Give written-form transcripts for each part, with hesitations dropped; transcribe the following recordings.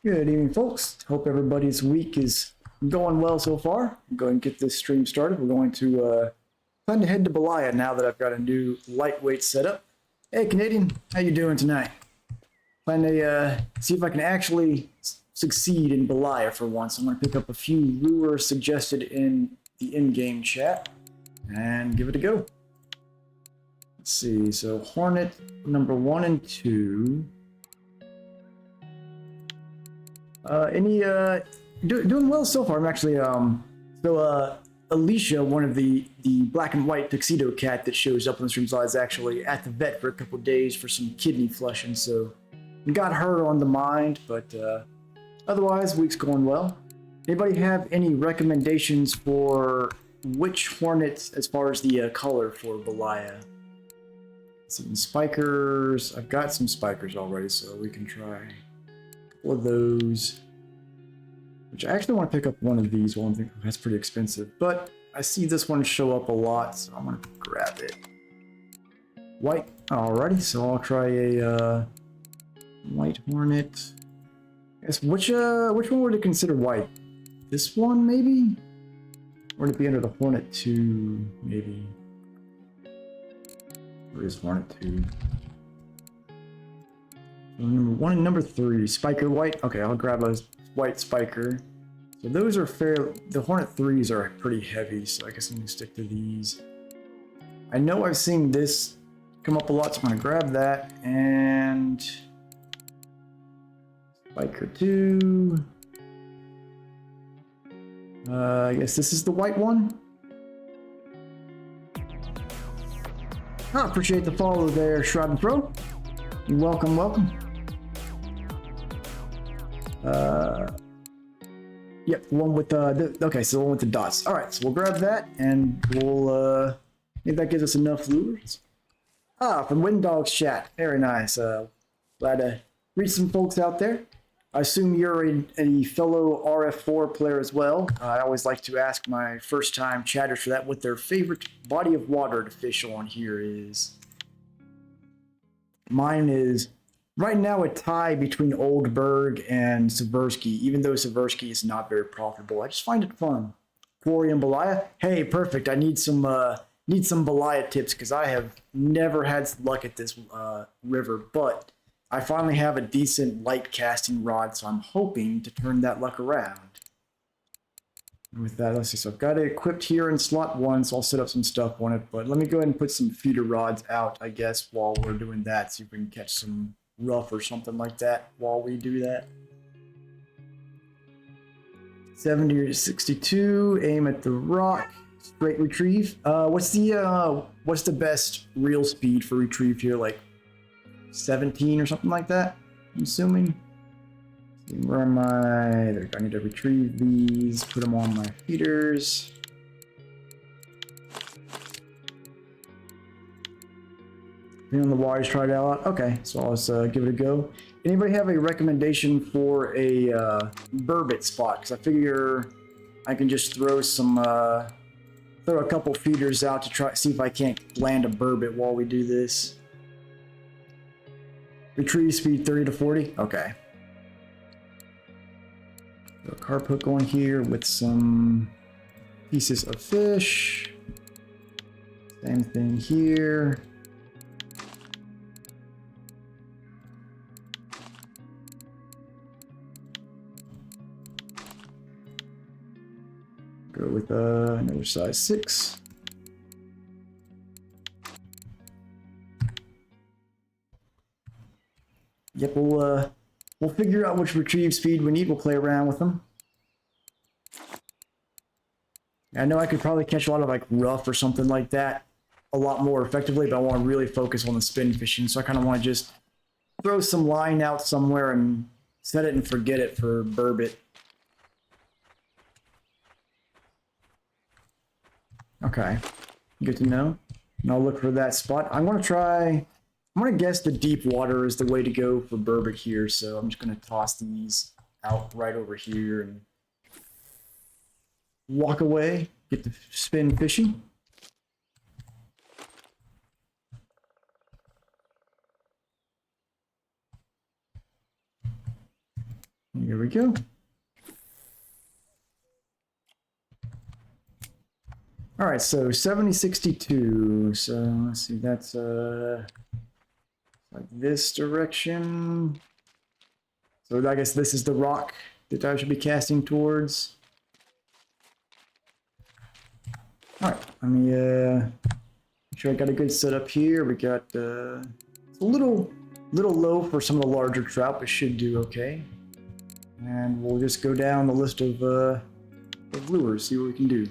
Good evening, folks. Hope everybody's week is going well so far. Go ahead and get this stream started. We're going to plan to head to Belaya now that I've got a new lightweight setup. Hey, Canadian, how you doing tonight? Plan to see if I can actually succeed in Belaya for once. I'm going to pick up a few lures suggested in the in-game chat and give it a go. Let's see. So Hornet number 1 and 2. Doing well so far. I'm actually Alicia, one of the black and white tuxedo cat that shows up in the streams, is actually at the vet for a couple days for some kidney flushing, so got her on the mind, but otherwise week's going well. Anybody have any recommendations for which Hornet as far as the color for Belaya? Some spikers. I've got some spikers already, so we can try or those, which I actually want to pick up one of these. One thing that's pretty expensive, but I see this one show up a lot, so I'm gonna grab it. White. Alrighty, so I'll try a white Hornet. I guess which one would it consider white? This one maybe, or would it be under the Hornet 2 maybe? Where is Hornet 2? Number 1 and number 3, Spiker White. Okay, I'll grab a white Spiker. So those are fair. The Hornet 3s are pretty heavy, so I guess I'm gonna stick to these. I know I've seen this come up a lot, so I'm gonna grab that and Spiker 2. I guess this is the white one. I appreciate the follow there, Shroud and Pro. Welcome, welcome. Yep, the one with okay, so the one with the dots. All right, so we'll grab that, and we'll maybe that gives us enough lures. From Wind Dog's chat, very nice. Glad to reach some folks out there. I assume you're a fellow RF4 player as well. I always like to ask my first-time chatters for that what their favorite body of water to fish on here is. Mine is right now a tie between Oldberg and Seversky, even though Seversky is not very profitable. I just find it fun. Quarry and Belaya. Hey, perfect. I need some Belaya tips because I have never had luck at this river, but I finally have a decent light casting rod, so I'm hoping to turn that luck around. And with that, let's see. So I've got it equipped here in slot 1, so I'll set up some stuff on it. But let me go ahead and put some feeder rods out, I guess, while we're doing that, see if we can catch some rough or something like that while we do that. 70 to 62, aim at the rock, straight retrieve. What's the best reel speed for retrieve here? Like 17 or something like that, I'm assuming. Where am I? There, I need to retrieve these, put them on my feeders. On the wires, try it out. Okay, so I'll just give it a go. Anybody have a recommendation for a burbot spot? Because I figure I can just throw a couple feeders out to try see if I can't land a burbot while we do this. Retrieve speed 30 to 40. Okay. A carp hook on here with some pieces of fish. Same thing here. Go with another size 6. Yep, we'll figure out which retrieve speed we need. We'll play around with them. I know I could probably catch a lot of like rough or something like that a lot more effectively, but I want to really focus on the spin fishing. So I kind of want to just throw some line out somewhere and set it and forget it for burbot. Okay, good to know. And I'll look for that spot. I'm gonna guess the deep water is the way to go for burbot here, so I'm just gonna toss these out right over here and walk away, get the spin fishing. Here we go. All right, so 7062. So let's see, that's like this direction. So I guess this is the rock that I should be casting towards. All right, let me make sure I got a good setup here. We got it's a little low for some of the larger trout, but should do okay. And we'll just go down the list of lures, see what we can do.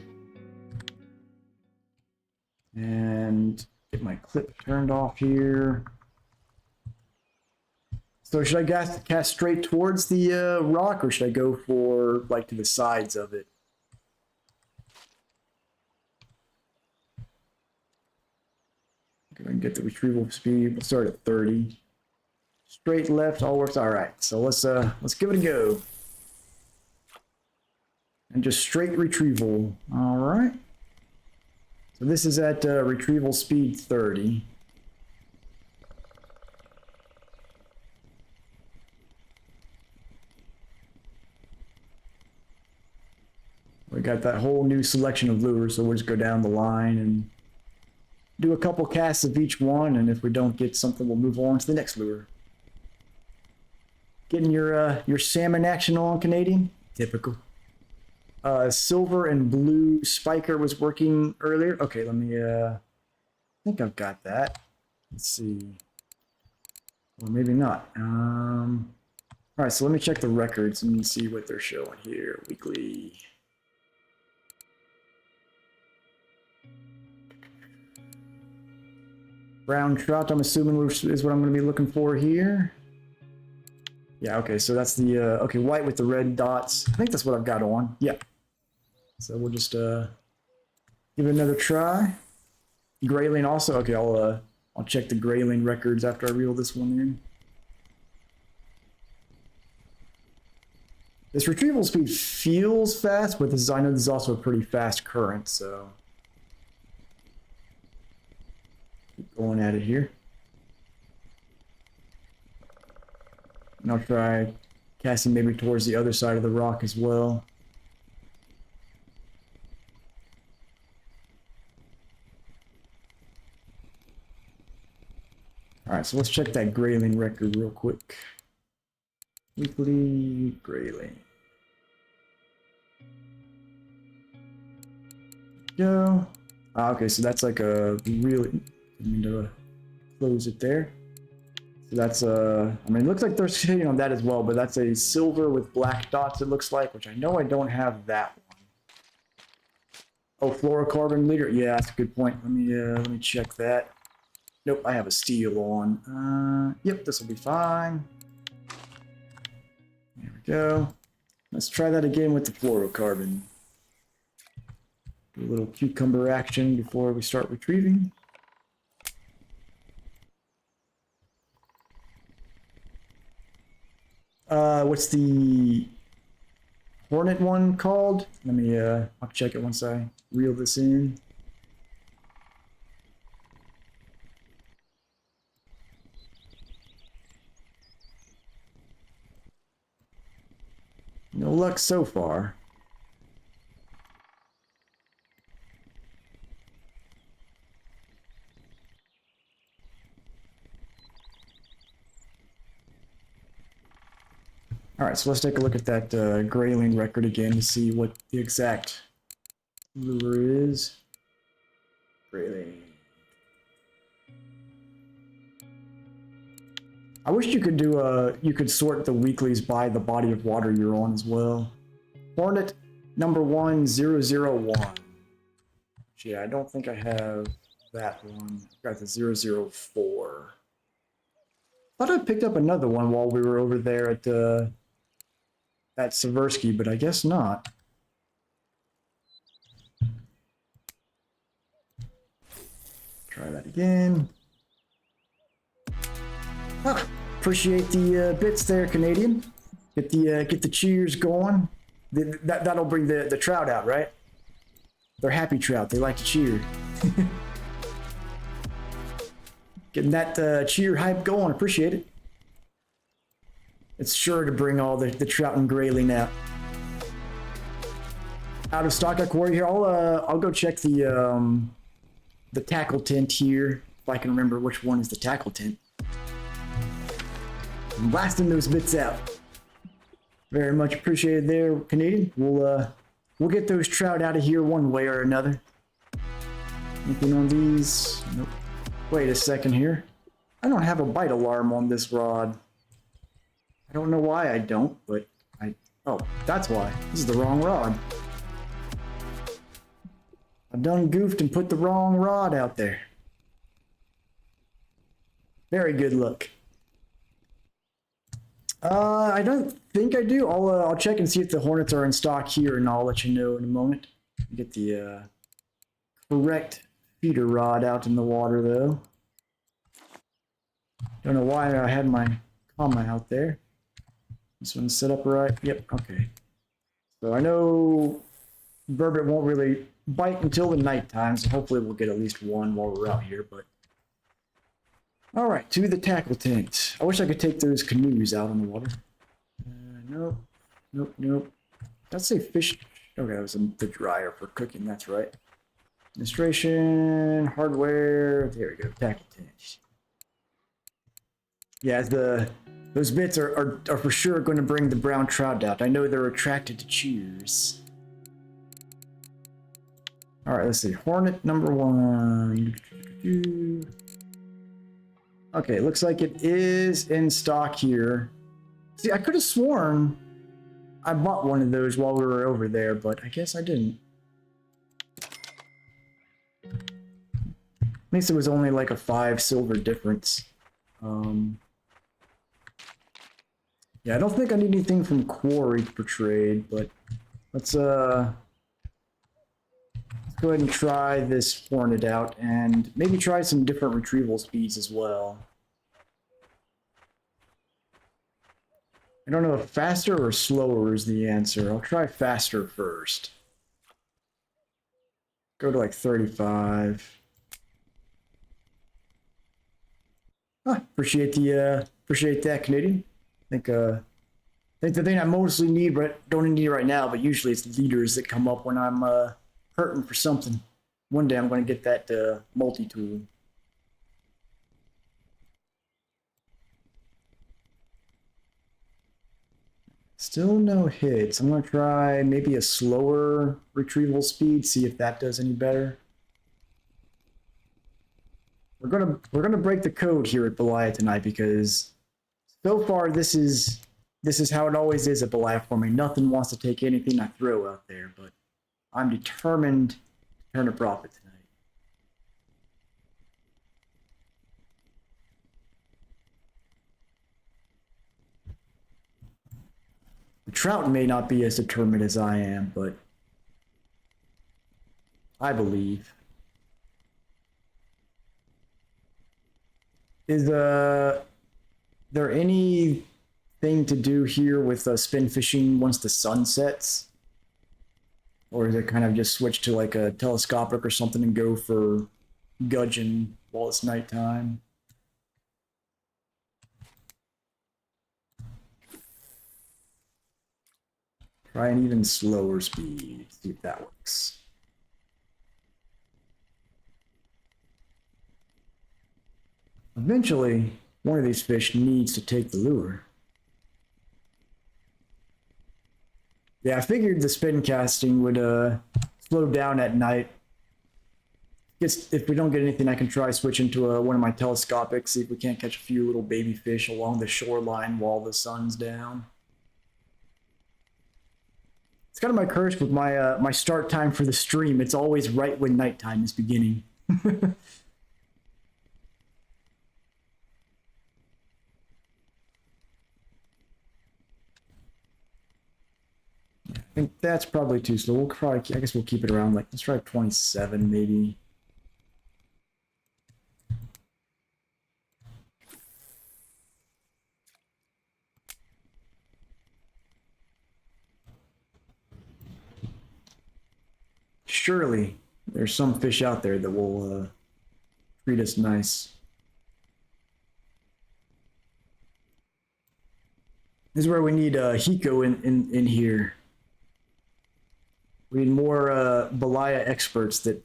And get my clip turned off here. So should I cast straight towards the rock, or should I go for like to the sides of it? Okay, I can get the retrieval speed. We'll start at 30. Straight left, all works. All right, so let's give it a go. And just straight retrieval. All right. So this is at retrieval speed 30. We got that whole new selection of lures, so we'll just go down the line and do a couple casts of each one, and if we don't get something, we'll move on to the next lure. Getting your salmon action on, Canadian? Typical. Silver and blue spiker was working earlier. Okay, let me, I think I've got that. Let's see. Or maybe not. All right, so let me check the records and see what they're showing here. Weekly. Brown trout, I'm assuming is what I'm going to be looking for here. Yeah, okay, so that's the, okay, white with the red dots. I think that's what I've got on. Yeah. So we'll just give it another try. Grayling also. Okay, I'll check the grayling records after I reel this one in. This retrieval speed feels fast, but I know this is also a pretty fast current, so keep going at it here. And I'll try casting maybe towards the other side of the rock as well. All right, so let's check that grayling record real quick. Weekly grayling. Go. Okay, so that's like a really, I mean to close it there. So that's I mean, it looks like they're hitting on that as well, but that's a silver with black dots, it looks like, which I know I don't have that one. Oh, fluorocarbon leader. Yeah, that's a good point. Let me check that. Nope, I have a steel on. Yep, this will be fine. There we go. Let's try that again with the fluorocarbon. Do a little cucumber action before we start retrieving. What's the Hornet one called? Let me, I'll check it once I reel this in. No luck so far. All right, so let's take a look at that grayling record again to see what the exact lure is. Grayling. I wish you could do you could sort the weeklies by the body of water you're on as well. Hornet number 1001. Yeah, I don't think I have that one. I've got the 004. Thought I picked up another one while we were over there at Seversky, but I guess not. Try that again. Ah, appreciate the bits there, Canadian. Get the cheers going. That'll bring the trout out, right? They're happy trout. They like to cheer. Getting that cheer hype going. Appreciate it. It's sure to bring all the trout and grayling out. Out of stock at quarry here. I'll go check the tackle tent here if I can remember which one is the tackle tent. I'm blasting those bits out. Very much appreciated there, Canadian. We'll get those trout out of here one way or another. Anything on these? Nope. Wait a second here. I don't have a bite alarm on this rod. I don't know why I don't, but oh, that's why. This is the wrong rod. I done goofed and put the wrong rod out there. Very good look. I don't think I do. I'll check and see if the Hornets are in stock here, and I'll let you know in a moment. Get the correct feeder rod out in the water, though. Don't know why I had my comma out there. This one's set up right. Yep, okay. So I know burbot won't really bite until the nighttime, so hopefully we'll get at least one while we're out here, but... Alright, to the tackle tent. I wish I could take those canoes out on the water. Nope. Nope, nope. Let's say fish... Okay, that was the dryer for cooking, that's right. Administration, hardware, there we go, tackle tent. Yeah, those bits are for sure going to bring the brown trout out. I know they're attracted to cheers. Alright, let's see. Hornet number 1. Okay, looks like it is in stock here. See, I could have sworn I bought one of those while we were over there, but I guess I didn't. At least it was only like a 5 silver difference. Yeah, I don't think I need anything from Quarry for trade, but let's go ahead and try this Hornet out, and maybe try some different retrieval speeds as well. I don't know if faster or slower is the answer. I'll try faster first. Go to like 35. Appreciate that, Canadian. I think the thing I mostly need, but don't need right now, but usually it's leaders that come up when I'm hurting for something. One day I'm going to get that multi-tool. Still no hits. I'm going to try maybe a slower retrieval speed, see if that does any better. We're gonna break the code here at Belaya tonight, because so far this is how it always is at Belaya for me. Nothing wants to take anything I throw out there, but I'm determined to turn a profit tonight. The trout may not be as determined as I am, but I believe. Is there anything to do here with spin fishing once the sun sets? Or is it kind of just switch to like a telescopic or something and go for gudgeon while it's nighttime? Try an even slower speed, see if that works. Eventually, one of these fish needs to take the lure. Yeah, I figured the spin casting would slow down at night. If we don't get anything, I can try switching to one of my telescopics, see if we can't catch a few little baby fish along the shoreline while the sun's down. It's kind of my curse with my start time for the stream. It's always right when nighttime is beginning. I think that's probably too slow. We'll probably, I guess we'll keep it around, like, let's try 27 maybe. Surely there's some fish out there that will treat us nice. This is where we need Hiko in here. We need more Belaya experts that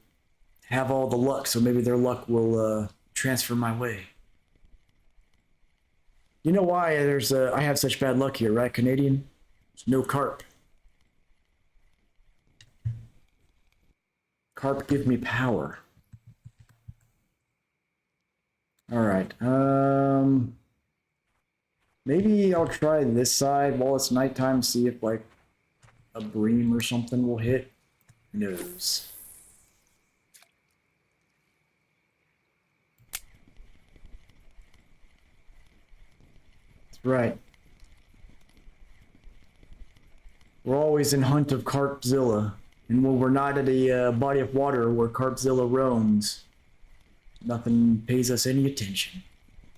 have all the luck, so maybe their luck will transfer my way. You know why I have such bad luck here, right, Canadian? There's no carp. Carp give me power. All right. Maybe I'll try this side while it's nighttime, see if like a bream or something will hit. Who knows? That's right. We're always in hunt of Carpzilla. And when we're not at a body of water where Carpzilla roams, nothing pays us any attention.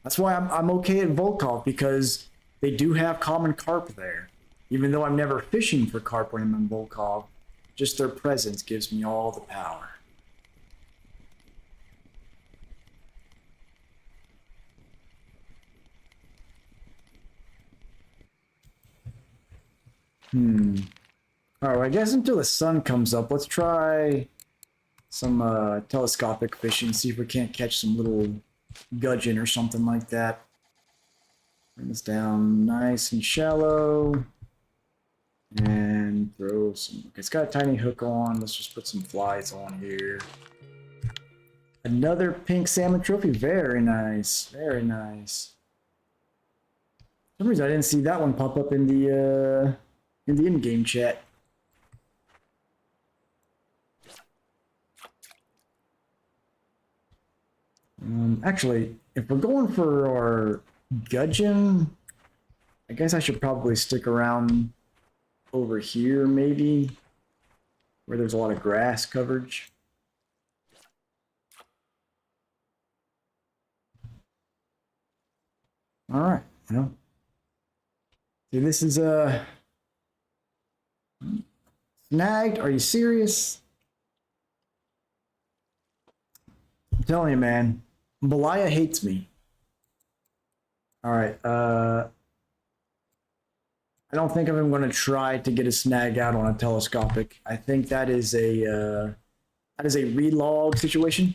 That's why I'm okay at Volkov, because they do have common carp there. Even though I'm never fishing for carp when I'm in Volkov, just their presence gives me all the power. Alright, I guess until the sun comes up, let's try some telescopic fishing, see if we can't catch some little gudgeon or something like that. Bring this down nice and shallow. And throw some... It's got a tiny hook on. Let's just put some flies on here. Another pink salmon trophy. Very nice. Very nice. For some reason I didn't see that one pop up in the in-game chat. Actually, if we're going for our gudgeon, I guess I should probably stick around over here, maybe, where there's a lot of grass coverage. All right, well, see, this is snagged. Are you serious? I'm telling you, man, Belaya hates me. All right, I don't think I'm going to try to get a snag out on a telescopic. I think that is a relog situation.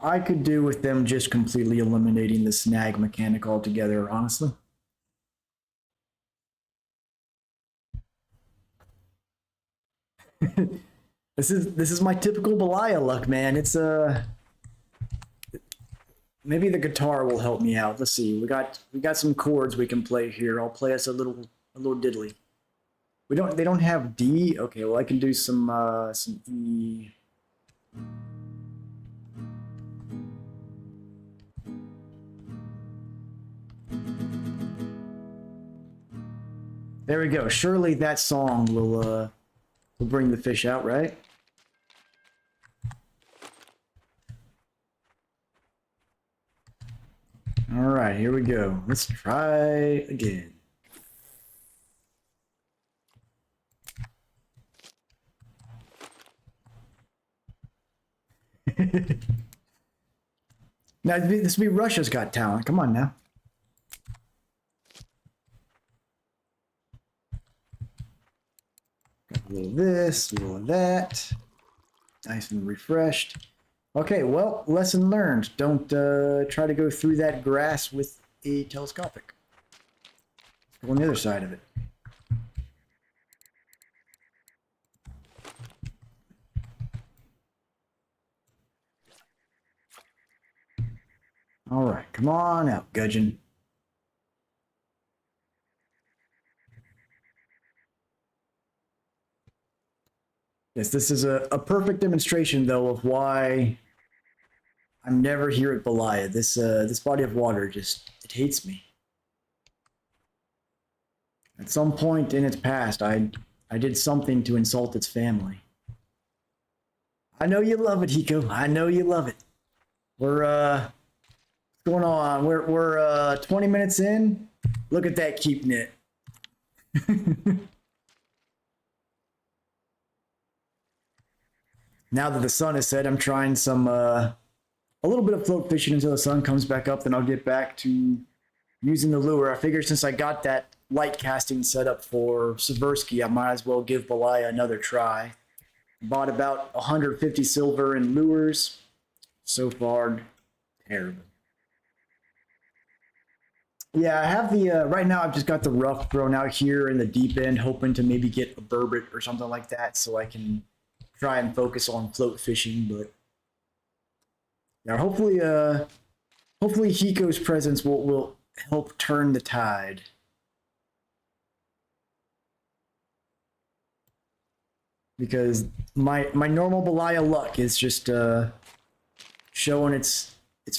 I could do with them just completely eliminating the snag mechanic altogether, honestly. This is my typical Belaya luck, man. It's maybe the guitar will help me out. Let's see. We got some chords we can play here. I'll play us a little diddly. They don't have D. Okay, well I can do some E. There we go. Surely that song will bring the fish out, right? All right, here we go. Let's try again. Now, this would be Russia's Got Talent. Come on now. Got a little of this, a little of that. Nice and refreshed. Okay, well, lesson learned. Don't try to go through that grass with a telescopic. Let's go on the other side of it. All right, come on out, gudgeon. Yes, this is a perfect demonstration, though, of why I'm never here at Belaya. This body of water it hates me. At some point in its past, I did something to insult its family. I know you love it, Hiko. I know you love it. We're what's going on? We're 20 minutes in. Look at that keep knit. Now that the sun has set, I'm trying some a little bit of float fishing until the sun comes back up. Then I'll get back to using the lure. I figured since I got that light casting set up for Seversky, I might as well give Belaya another try. Bought about 150 silver in lures. So far, terrible. Yeah, I have the, right now I've just got the rough thrown out here in the deep end, hoping to maybe get a burbot or something like that so I can try and focus on float fishing, but yeah, hopefully Hiko's presence will help turn the tide. Because my normal Belaya luck is just showing its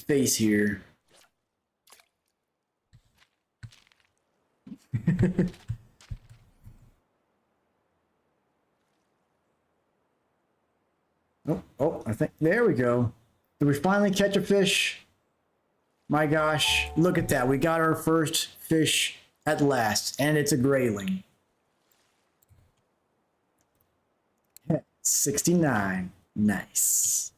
face here. Oh, I think there we go. Did we finally catch a fish? My gosh, look at that. We got our first fish at last, and it's a grayling. 69. Nice.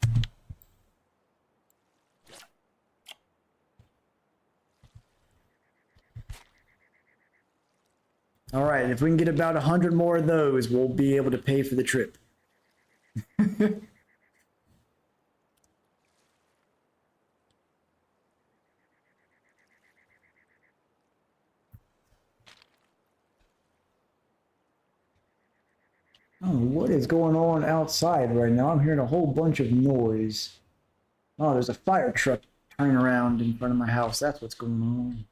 All right, if we can get about 100 more of those, we'll be able to pay for the trip. Oh, what is going on outside right now? I'm hearing a whole bunch of noise. Oh, there's a fire truck turning around in front of my house. That's what's going on.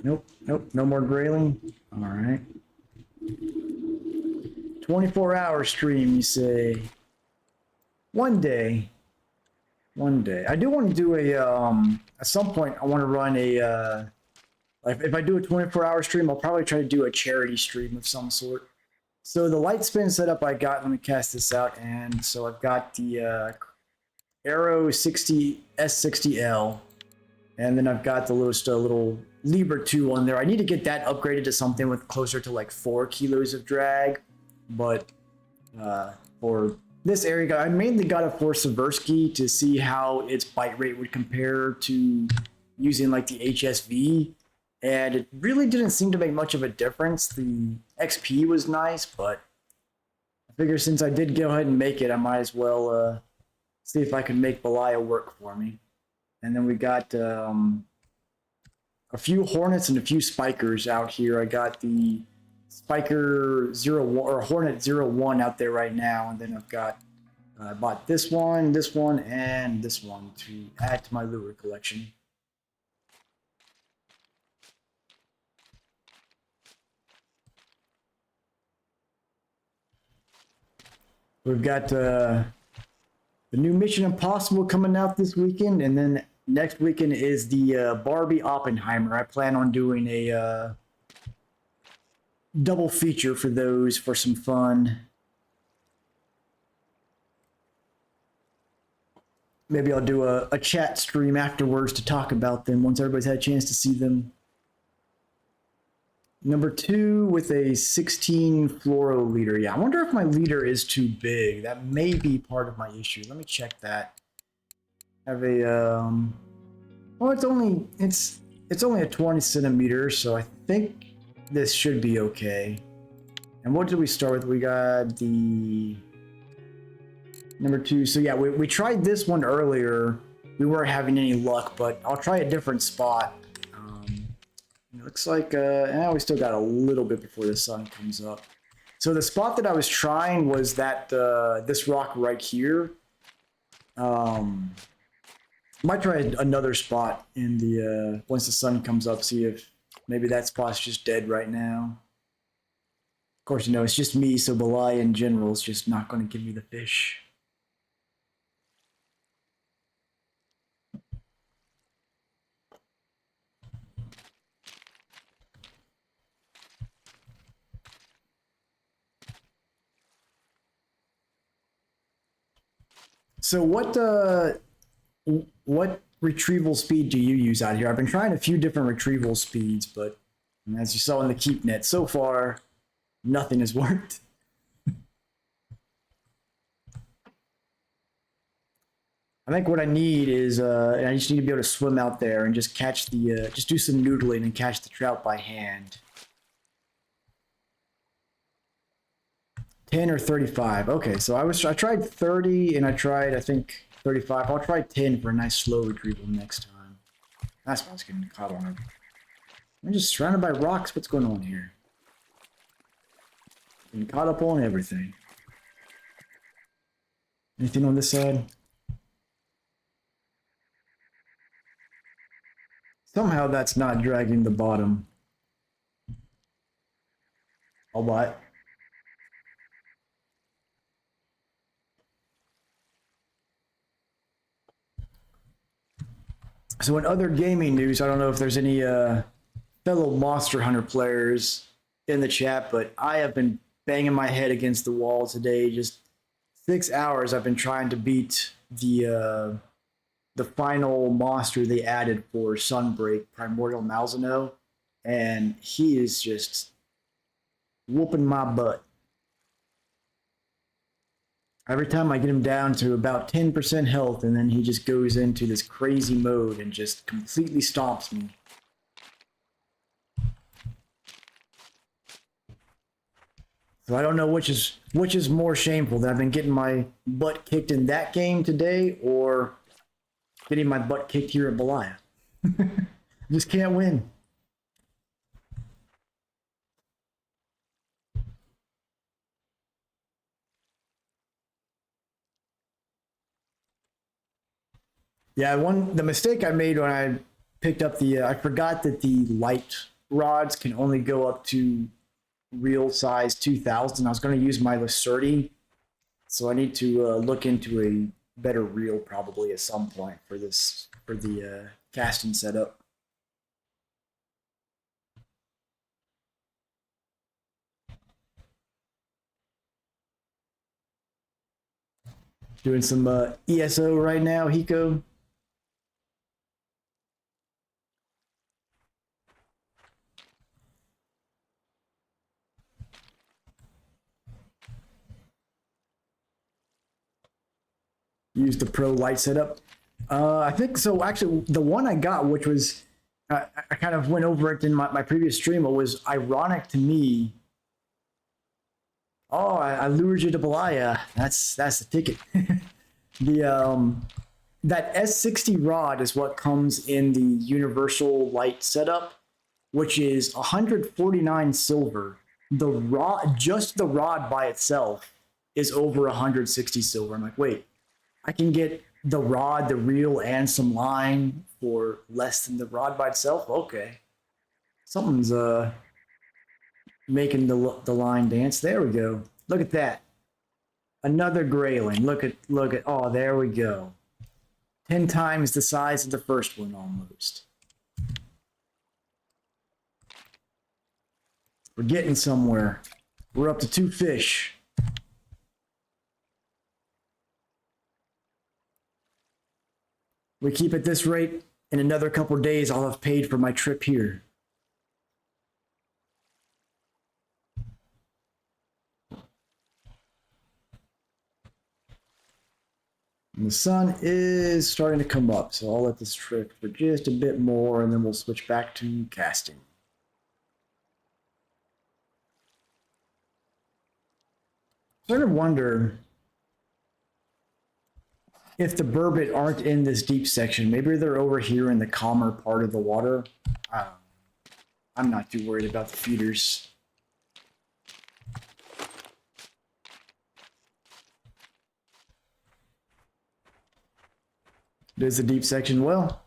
Nope, no more grayling. All right. 24-hour stream, you say? One day. I do want to do at some point, I want to run like if I do a 24-hour stream, I'll probably try to do a charity stream of some sort. So the light spin setup I got, let me cast this out, and so I've got the Arrow 60 S60L, and then I've got the little Libra 2 on there. I need to get that upgraded to something with closer to like 4 kilos of drag, but for this area, I mainly got it for Seversky to see how its bite rate would compare to using like the HSV, and it really didn't seem to make much of a difference. The XP was nice, but I figure since I did go ahead and make it, I might as well see if I can make Belaya work for me. And then we got a few Hornets and a few Spikers out here. I got the Spiker 01 or Hornet 01 out there right now, and then I've got I bought this one, and this one to add to my lure collection. We've got the new Mission Impossible coming out this weekend, and then next weekend is the Barbie Oppenheimer. I plan on doing a double feature for those for some fun. Maybe I'll do a chat stream afterwards to talk about them once everybody's had a chance to see them. Number 2 with a 16 fluoro leader. Yeah, I wonder if my leader is too big. That may be part of my issue. Let me check that. I have a well, it's only a 20 centimeter, so I think this should be okay. And what did we start with? We got the number 2. So yeah, we tried this one earlier. We weren't having any luck, but I'll try a different spot. It looks like we still got a little bit before the sun comes up. So the spot that I was trying was that this rock right here. Might try another spot in the once the sun comes up, see if maybe that spot's just dead right now. Of course, you know, it's just me, so Belaya in general is just not going to give me the fish. So what retrieval speed do you use out here? I've been trying a few different retrieval speeds, but as you saw in the keep net so far, Nothing has worked. I think what I need is I just need to be able to swim out there and just catch the just do some noodling and catch the trout by hand. 10 or 35. Okay, so I tried 30 and I tried I think 35. I'll try 10 for a nice slow retrieval next time. That's why I was getting caught on it. I'm just surrounded by rocks. What's going on here? Getting caught up on everything. Anything on this side? Somehow that's not dragging the bottom. I'll buy it. So in other gaming news, I don't know if there's any fellow Monster Hunter players in the chat, but I have been banging my head against the wall today. Just 6 hours I've been trying to beat the final monster they added for Sunbreak, Primordial Malzeno, and he is just whooping my butt. Every time I get him down to about 10% health, and then he just goes into this crazy mode and just completely stomps me. So I don't know which is more shameful, that I've been getting my butt kicked in that game today, or getting my butt kicked here at Belaya. Just can't win. Yeah, the mistake I made when I picked up I forgot that the light rods can only go up to real size 2000. I was going to use my Lacerti, so I need to look into a better reel probably at some point for the casting setup. Doing some ESO right now, Hiko. Use the pro light setup. I think so. Actually, the one I got, which was I kind of went over it in my previous stream. It was ironic to me. Oh, I lured you to Belaya. That's the ticket. The that S60 rod is what comes in the universal light setup, which is 149 silver. The rod, just the rod by itself, is over 160 silver. I'm like, wait, I can get the rod, the reel, and some line for less than the rod by itself? Okay. Something's making the line dance. There we go. Look at that. Another grayling. Look at oh, there we go. 10 times the size of the first one almost. We're getting somewhere. We're up to 2 fish. We keep at this rate, in another couple of days, I'll have paid for my trip here. And the sun is starting to come up, so I'll let this trip for just a bit more, and then we'll switch back to casting. I'm starting to wonder if the burbot aren't in this deep section. Maybe they're over here in the calmer part of the water. I'm not too worried about the feeders. It is a deep section. Well,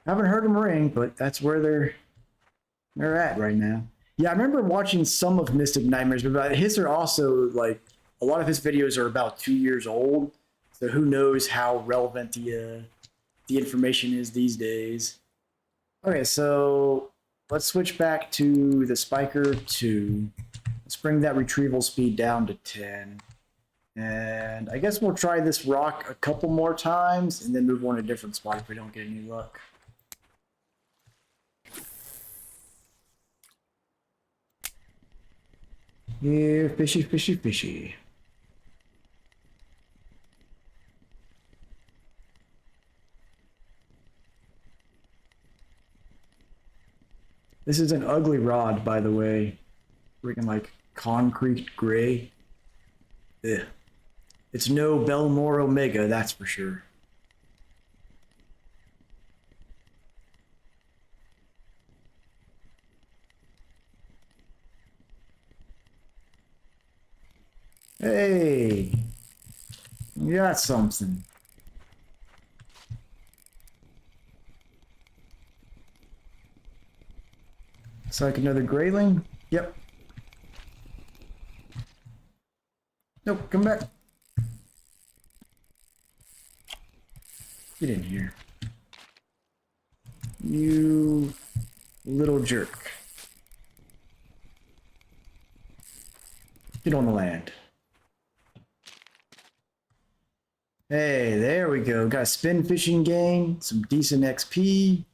haven't heard them ring, but that's where they're at right now. Yeah, I remember watching some of Mystic Nightmares, but his are also like a lot of his videos are about 2 years old. So who knows how relevant the information is these days. Okay, so let's switch back to the Spiker 2. Let's bring that retrieval speed down to 10. And I guess we'll try this rock a couple more times and then move on to a different spot if we don't get any luck. Yeah, fishy, fishy, fishy. This is an ugly rod, by the way. Freaking like concrete gray. Ugh. It's no Belmore Omega, that's for sure. Hey, you got something. It's like another grayling. Yep. Nope, come back. Get in here. You little jerk. Get on the land. Hey, there we go. Got a spin fishing gain, some decent XP,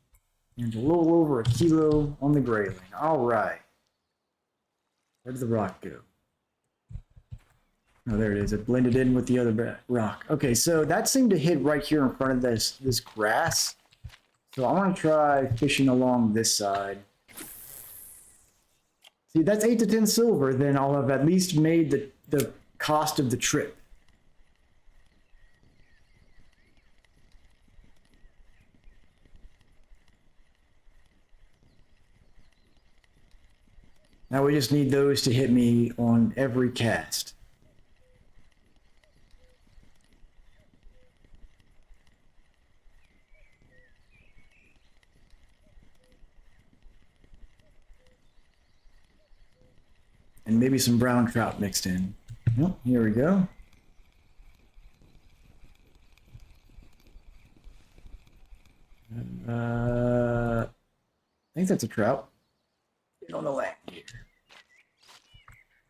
and a little over a kilo on the grayling. All right. Where did the rock go? Oh, there it is. It blended in with the other rock. Okay, so that seemed to hit right here in front of this grass. So I want to try fishing along this side. See, that's 8 to 10 silver. Then I'll have at least made the cost of the trip. Now we just need those to hit me on every cast. And maybe some brown trout mixed in. Well, here we go. I think that's a trout. Get on the land here.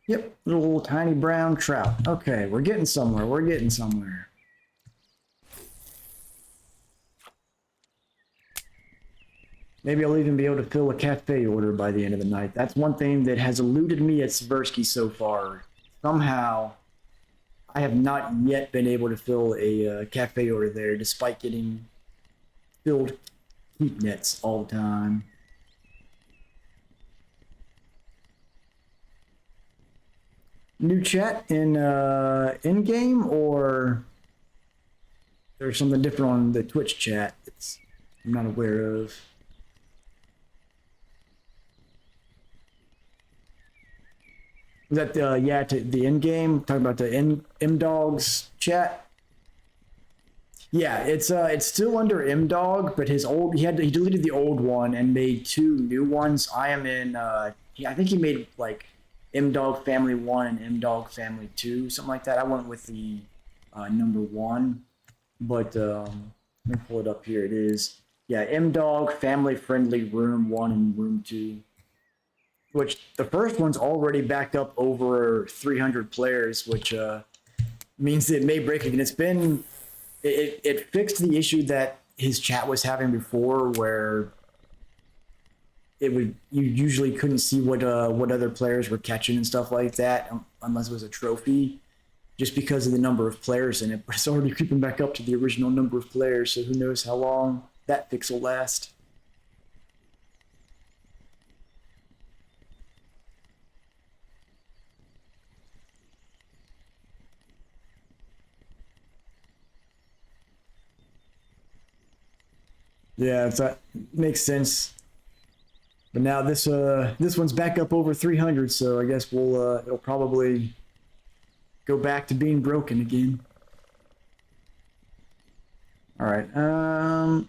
Yep, little tiny brown trout. Okay, we're getting somewhere. We're getting somewhere. Maybe I'll even be able to fill a cafe order by the end of the night. That's one thing that has eluded me at Seversky so far. Somehow, I have not yet been able to fill a cafe order there, despite getting filled heat nets all the time. New chat in game, or there's something different on the Twitch chat that's I'm not aware of. Was that the in game talking about the M Dogs chat? Yeah, it's still under M Dog, but his old he deleted the old one and made 2 new ones. I am in I think he made like M Dog Family 1 and M Dog Family 2, something like that. I went with the number 1, but let me pull it up here. It is, yeah, M Dog Family Friendly Room 1 and Room 2, which the first one's already backed up over 300 players, which means it may break again. It fixed the issue that his chat was having before, where you usually couldn't see what other players were catching and stuff like that, unless it was a trophy, just because of the number of players in it. But it's already creeping back up to the original number of players, so who knows how long that fix will last. Yeah, that makes sense. But now this one's back up over 300, so I guess it'll probably go back to being broken again. All right,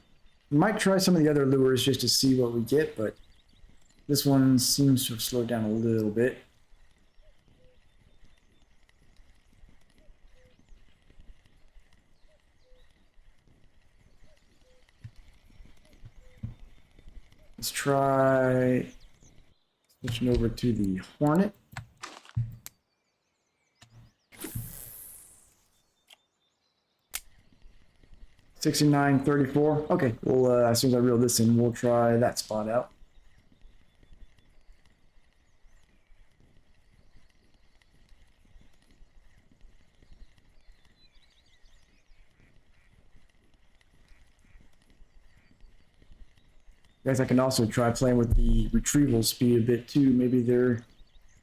might try some of the other lures just to see what we get, but this one seems to have slowed down a little bit. Let's try switching over to the Hornet. $69.34. Okay, well, as soon as I reel this in, we'll try that spot out. Guess I can also try playing with the retrieval speed a bit too. Maybe they're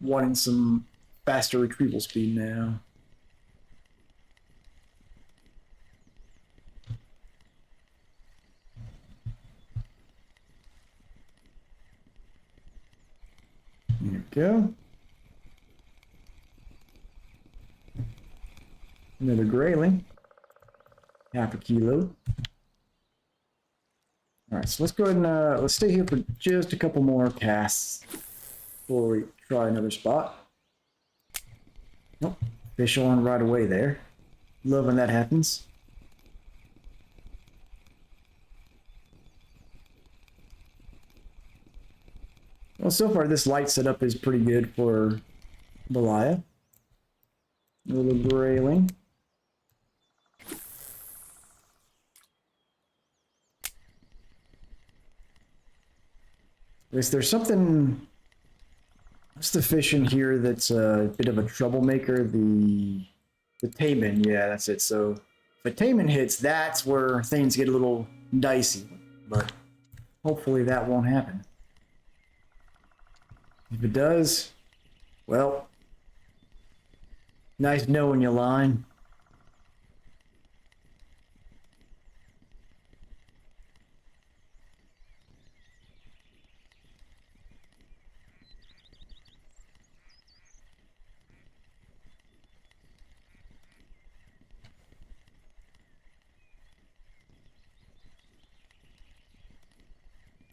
wanting some faster retrieval speed now. There we go. Another grayling. Half a kilo. Alright, so let's go ahead and let's stay here for just a couple more casts before we try another spot. Nope. Fish on right away there. Love when that happens. Well, so far this light setup is pretty good for Belaya. A little grayling. Is there something... What's the fish in here that's a bit of a troublemaker? The taimen, yeah, that's it. So if a taimen hits, that's where things get a little dicey. But hopefully that won't happen. If it does, well, nice knowing you, line.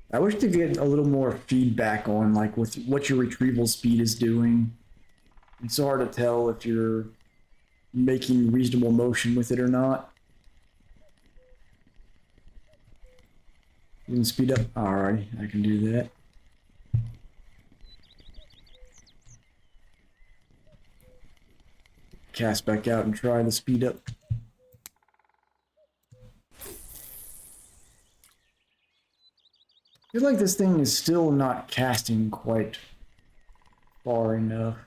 I wish to get a little more feedback on like with what your retrieval speed is doing. It's so hard to tell if you're making reasonable motion with it or not. You can speed up. Alright, I can do that. Cast back out and try the speed up. I feel like this thing is still not casting quite far enough.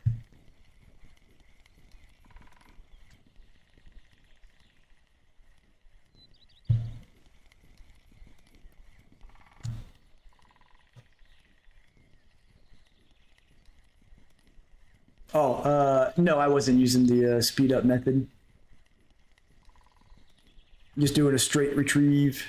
Oh, no, I wasn't using the speed up method. Just doing a straight retrieve.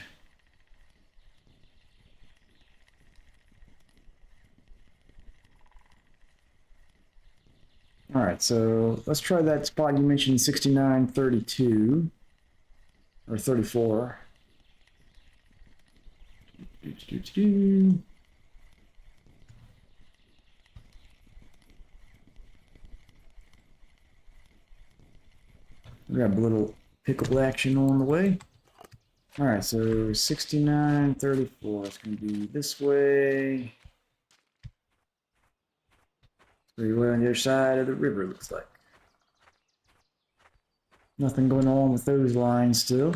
All right, so let's try that spot you mentioned, 69.32 or 34. We got a little pickle action on the way. All right, so 69.34. It's going to be this way. Pretty well on the other side of the river, looks like. Nothing going on with those lines still.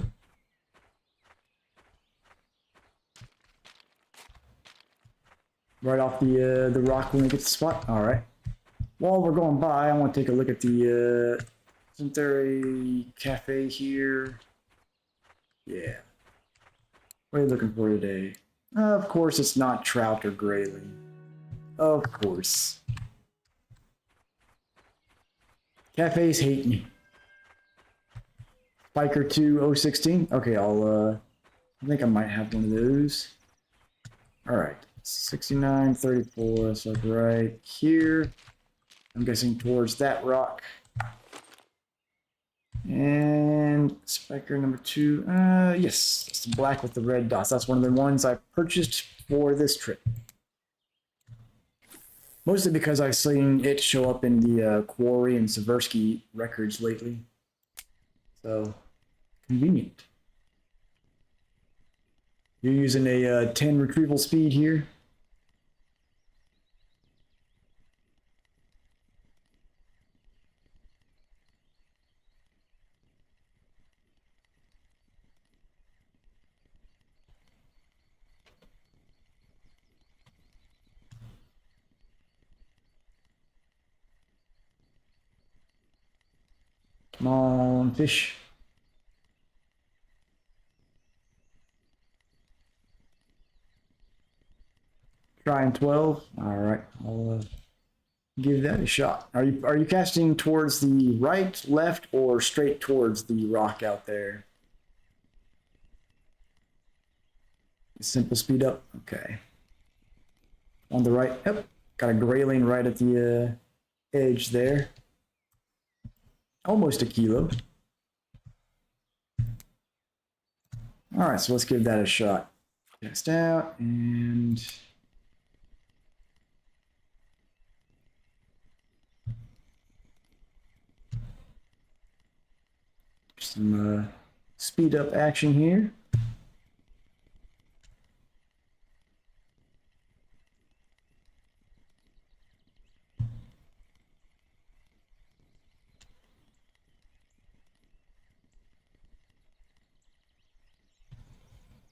Right off the rock when we get to the spot. All right. While we're going by, I want to take a look at the. Isn't there a cafe here? Yeah. What are you looking for today? Of course, it's not trout or grayling. Of course. Cafes hate me. Spiker 2016. Okay, I think I might have one of those. All right. 69.34. So right here. I'm guessing towards that rock. And spiker number 2. Yes, it's the black with the red dots. That's one of the ones I purchased for this trip. Mostly because I've seen it show up in the Quarry and Seversky records lately. So, convenient. You're using a 10 retrieval speed here. Come on, fish. Trying 12. All right, I'll give that a shot. Are you casting towards the right, left, or straight towards the rock out there? Simple speed up. Okay. On the right. Yep. Got a grayling right at the edge there. Almost a kilo. All right, so let's give that a shot. Cast out and some speed up action here.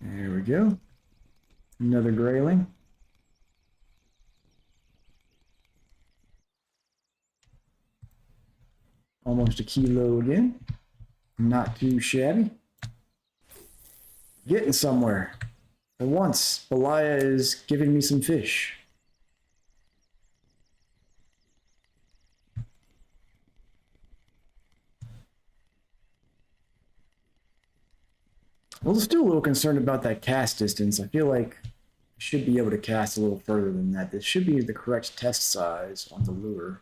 There we go. Another grayling. Almost a kilo again. Not too shabby. Getting somewhere. For once, Belaya is giving me some fish. Well, still a little concerned about that cast distance. I feel like I should be able to cast a little further than that. This should be the correct test size on the lure.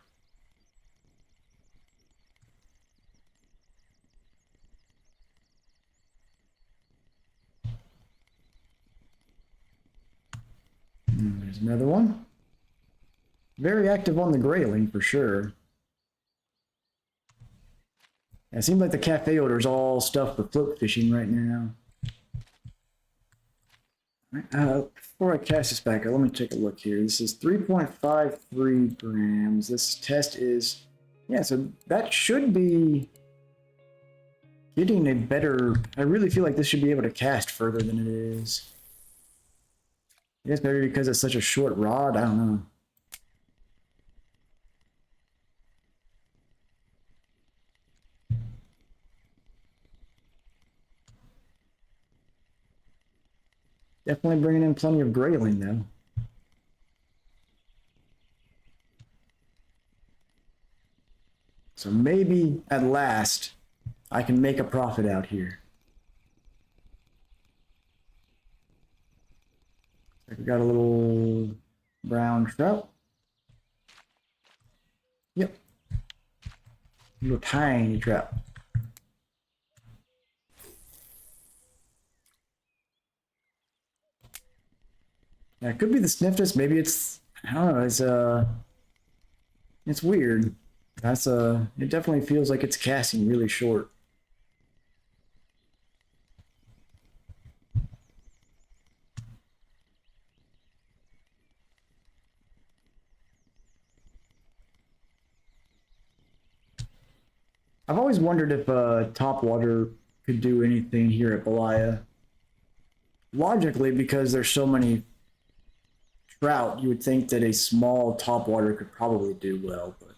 There's another one. Very active on the grayling for sure. It seems like the cafe order is all stuff for float fishing right now. Before I cast this back, let me take a look here. This is 3.53 grams. This test is, yeah, so that should be getting a better, I really feel like this should be able to cast further than it is. I guess maybe because it's such a short rod, I don't know. Definitely bringing in plenty of grayling though. So maybe at last I can make a profit out here. We got a little brown trout. Yep. A little tiny trout. That could be the snifters. Maybe it's, I don't know, it's weird. It definitely feels like it's casting really short. I've always wondered if top water could do anything here at Belaya. Logically, because there's so many trout, you would think that a small top water could probably do well, but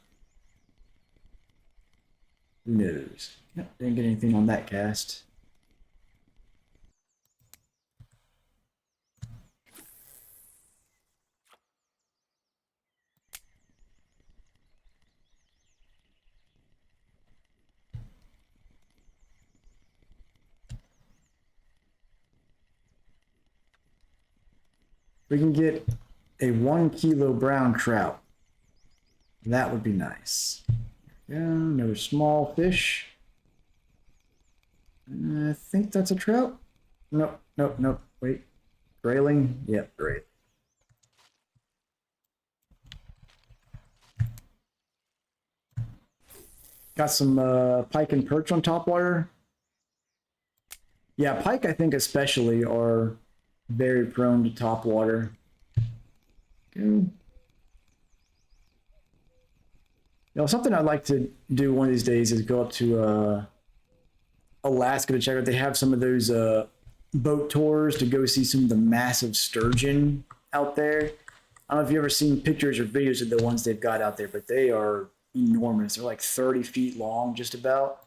who knows? Yep, didn't get anything on that cast. We can get a 1 kilo brown trout. That would be nice. Yeah, another small fish. I think that's a trout. Nope, nope, nope. Wait. Grayling? Yep, great. Got some pike and perch on top water. Yeah, pike I think especially are very prone to top water. Good. You know, something I'd like to do one of these days is go up to Alaska to check out. They have some of those boat tours to go see some of the massive sturgeon out there. I don't know if you've ever seen pictures or videos of the ones they've got out there, but they are enormous. They're like 30 feet long, just about.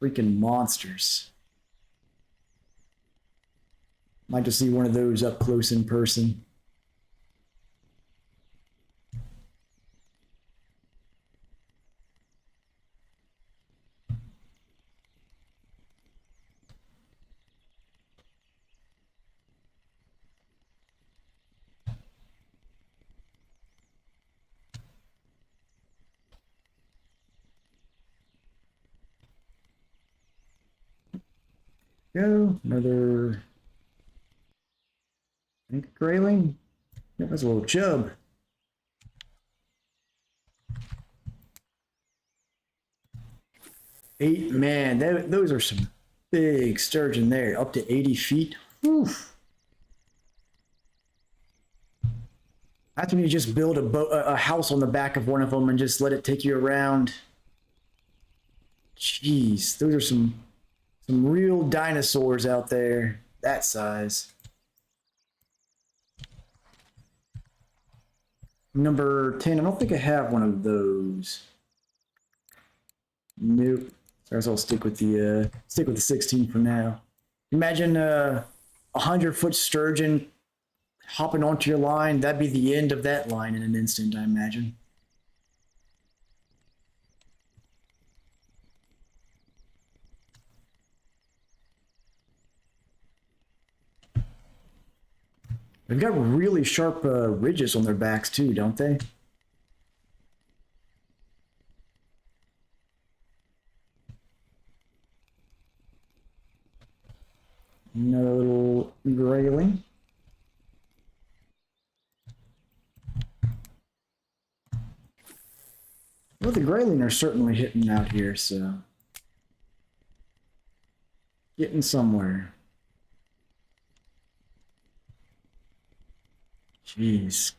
Freaking monsters. Like to see one of those up close in person. Go. Another. I think grayling. Yep, that's a little chub. Eight, man, those are some big sturgeon there, up to 80 feet. Oof. That's when you just build a house on the back of one of them and just let it take you around. Jeez, those are some real dinosaurs out there, that size. Number 10, I don't think I have one of those. Nope. So I guess I'll stick with the 16 for now. Imagine a 100-foot sturgeon hopping onto your line. That'd be the end of that line in an instant, I imagine. They've got really sharp ridges on their backs too, don't they? Another little grayling. Well, the grayling are certainly hitting out here, so getting somewhere. Jeez.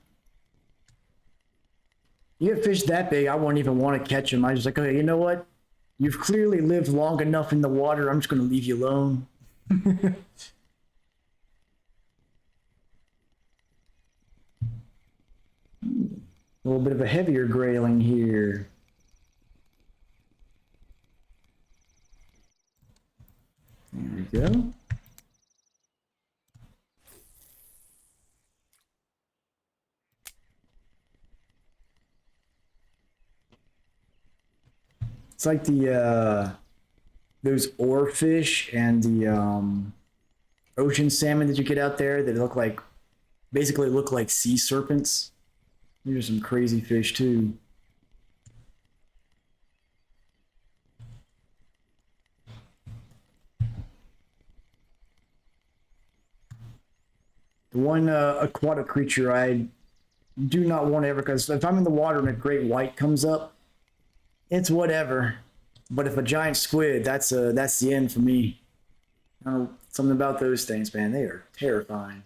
You get fish that big, I wouldn't even want to catch them. I just like, okay, you know what? You've clearly lived long enough in the water. I'm just going to leave you alone. A little bit of a heavier grayling here. There we go. It's like the those oarfish and the ocean salmon that you get out there that look like basically look like sea serpents. These are some crazy fish too. The one aquatic creature I do not want to ever, because if I'm in the water and a great white comes up, it's whatever. But if a giant squid, that's the end for me. I don't know, something about those things, man. They are terrifying.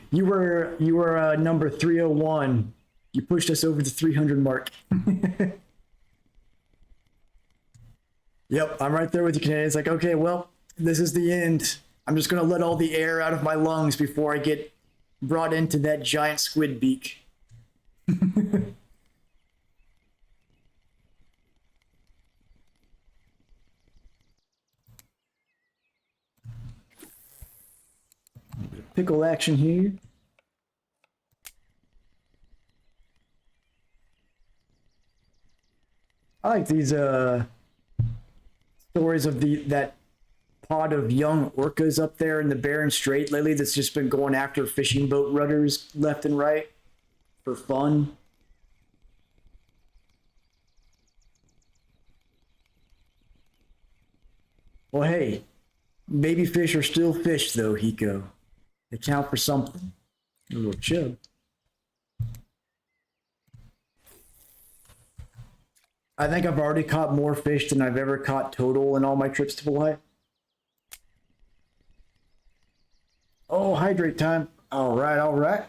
You were number 301. You pushed us over the 300 mark. Yep, I'm right there with you, Canadian. It's like, okay, well, this is the end. I'm just gonna let all the air out of my lungs before I get brought into that giant squid beak. Pickle action here. I like these stories of that pod of young orcas up there in the Bering Strait lately that's just been going after fishing boat rudders left and right for fun. Well, hey, baby fish are still fish though, Hiko. They count for something. A little chub. I think I've already caught more fish than I've ever caught total in all my trips to Belaya. Oh, hydrate time. All right, all right.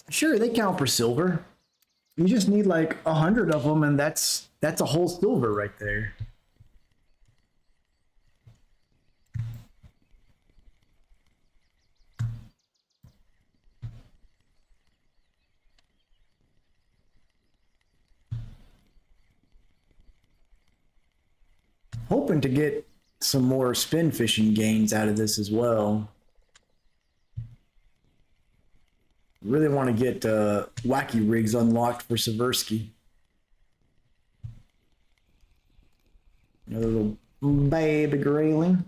Sure, they count for silver. You just need like 100 of them, and that's a whole silver right there. Hoping to get some more spin fishing gains out of this as well. Really want to get wacky rigs unlocked for Seversky. Another little baby grayling.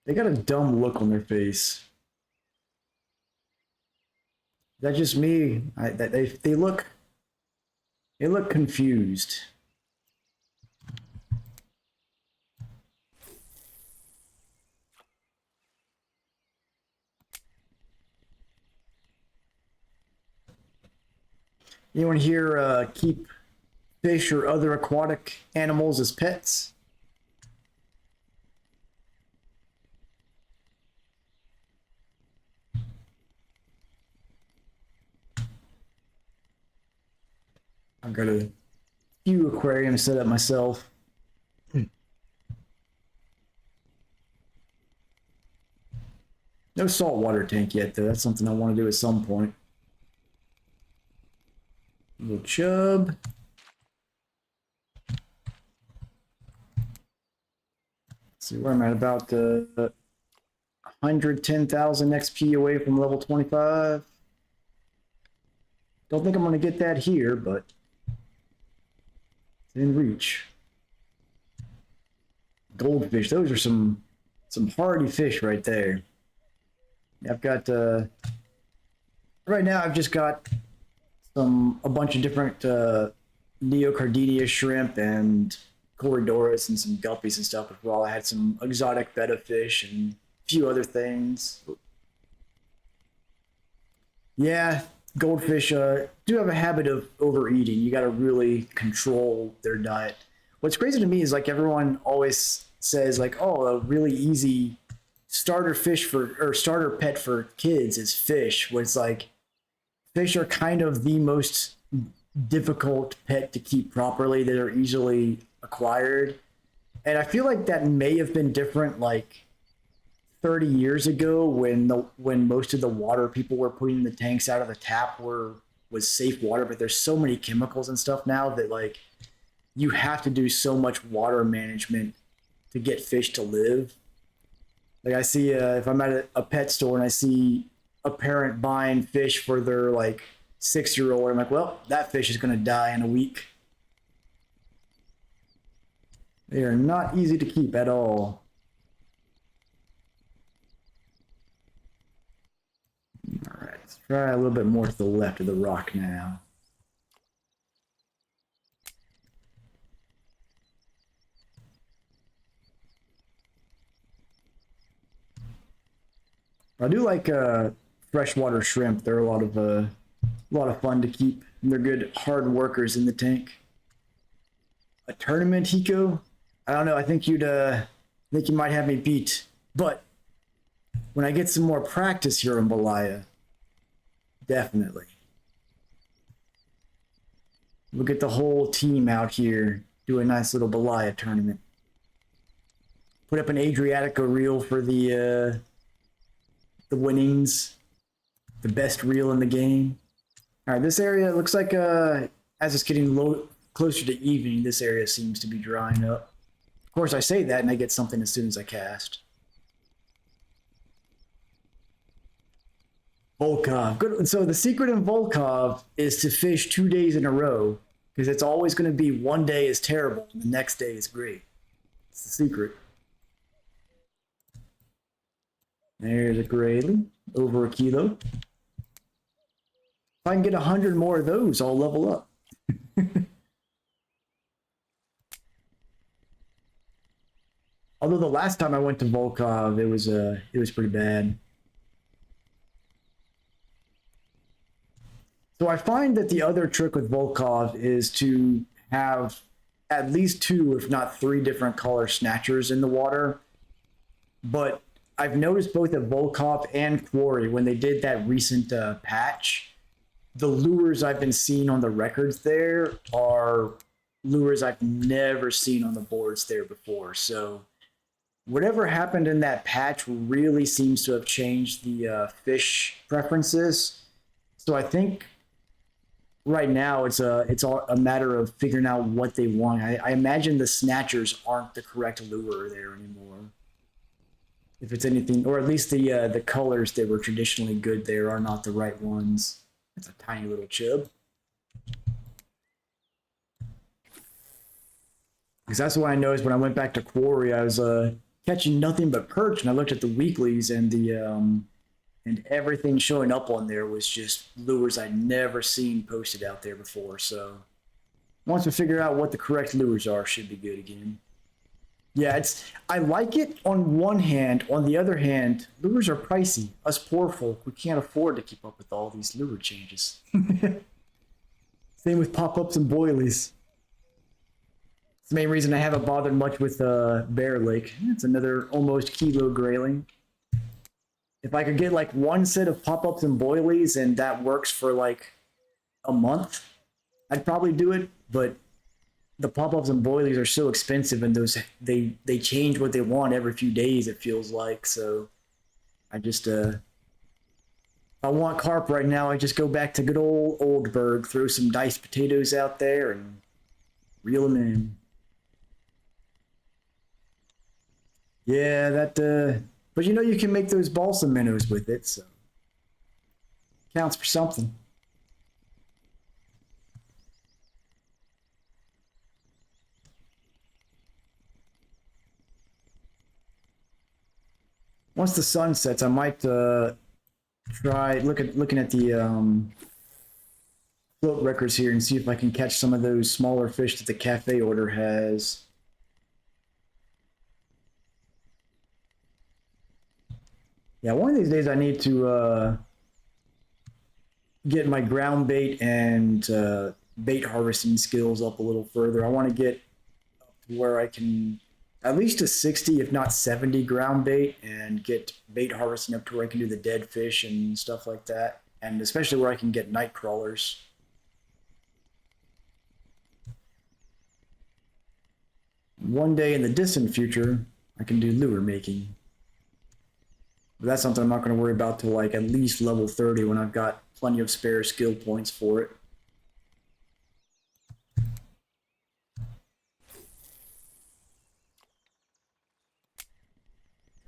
They got a dumb look on their face. Is that just me? They look confused. Anyone here keep fish or other aquatic animals as pets? I've got a few aquariums set up myself. No saltwater tank yet, though. That's something I want to do at some point. Little chub. Let's see, where am I? About 110,000 XP away from level 25. Don't think I'm going to get that here, but it's in reach. Goldfish, those are some hardy fish right there. I've got right now I've just got a bunch of different Neocardinia shrimp and Corydoras and some guppies and stuff as well. I had some exotic betta fish and a few other things. Yeah, goldfish do have a habit of overeating. You got to really control their diet. What's crazy to me is like everyone always says like, oh, a really easy starter pet for kids is fish. Where it's like fish are kind of the most difficult pet to keep properly. That are easily acquired, and I feel like that may have been different like 30 years ago when most of the water people were putting in the tanks out of the tap was safe water, but there's so many chemicals and stuff now that like you have to do so much water management to get fish to live. Like I see if I'm at a pet store and I see a parent buying fish for their like 6-year-old, I'm like, well, that fish is going to die in a week. They are not easy to keep at all. All right, let's try a little bit more to the left of the rock now. I do like freshwater shrimp. They're a lot of fun to keep. And they're good hard workers in the tank. A tournament, Hiko? I don't know. I think you might have me beat. But when I get some more practice here in Belaya, definitely. We'll get the whole team out here, do a nice little Belaya tournament. Put up an Adriatica reel for the winnings, the best reel in the game. All right, this area looks like as it's getting closer to evening, this area seems to be drying up. Of course, I say that and I get something as soon as I cast. Volkov. Good. So the secret in Volkov is to fish 2 days in a row because it's always going to be one day is terrible and the next day is great. It's the secret. There's a grayling, over a kilo. If I can get 100 more of those, I'll level up. Although the last time I went to Volkov, it was pretty bad. So I find that the other trick with Volkov is to have at least 2, if not 3 different color snatchers in the water. But I've noticed both at Volkov and Quarry, when they did that recent patch, the lures I've been seeing on the records there are lures I've never seen on the boards there before. So whatever happened in that patch really seems to have changed the fish preferences. So I think right now it's all a matter of figuring out what they want. I imagine the snatchers aren't the correct lure there anymore. If it's anything, or at least the colors that were traditionally good there are not the right ones. It's a tiny little chub. Because that's what I noticed when I went back to Quarry. I was catching nothing but perch, and I looked at the weeklies, and and everything showing up on there was just lures I'd never seen posted out there before. So once we figure out what the correct lures are, should be good again. Yeah, I like it on one hand. On the other hand, lures are pricey. Us poor folk, we can't afford to keep up with all these lure changes. Same with pop-ups and boilies. It's the main reason I haven't bothered much with Bear Lake. It's another almost kilo grayling. If I could get like one set of pop-ups and boilies and that works for like a month, I'd probably do it. But the pop-ups and boilies are so expensive, and those they change what they want every few days, it feels like. So I just if I want carp right now, I just go back to good old Oldberg, throw some diced potatoes out there and reel them in. Yeah, that but you know you can make those balsa minnows with it, so counts for something. Once the sun sets, I might try looking at the float records here and see if I can catch some of those smaller fish that the cafe order has. Yeah, one of these days I need to get my ground bait and bait harvesting skills up a little further. I want to get up to where I can at least a 60, if not 70 ground bait, and get bait harvesting up to where I can do the dead fish and stuff like that. And especially where I can get night crawlers. One day in the distant future, I can do lure making. But that's something I'm not going to worry about till like at least level 30 when I've got plenty of spare skill points for it.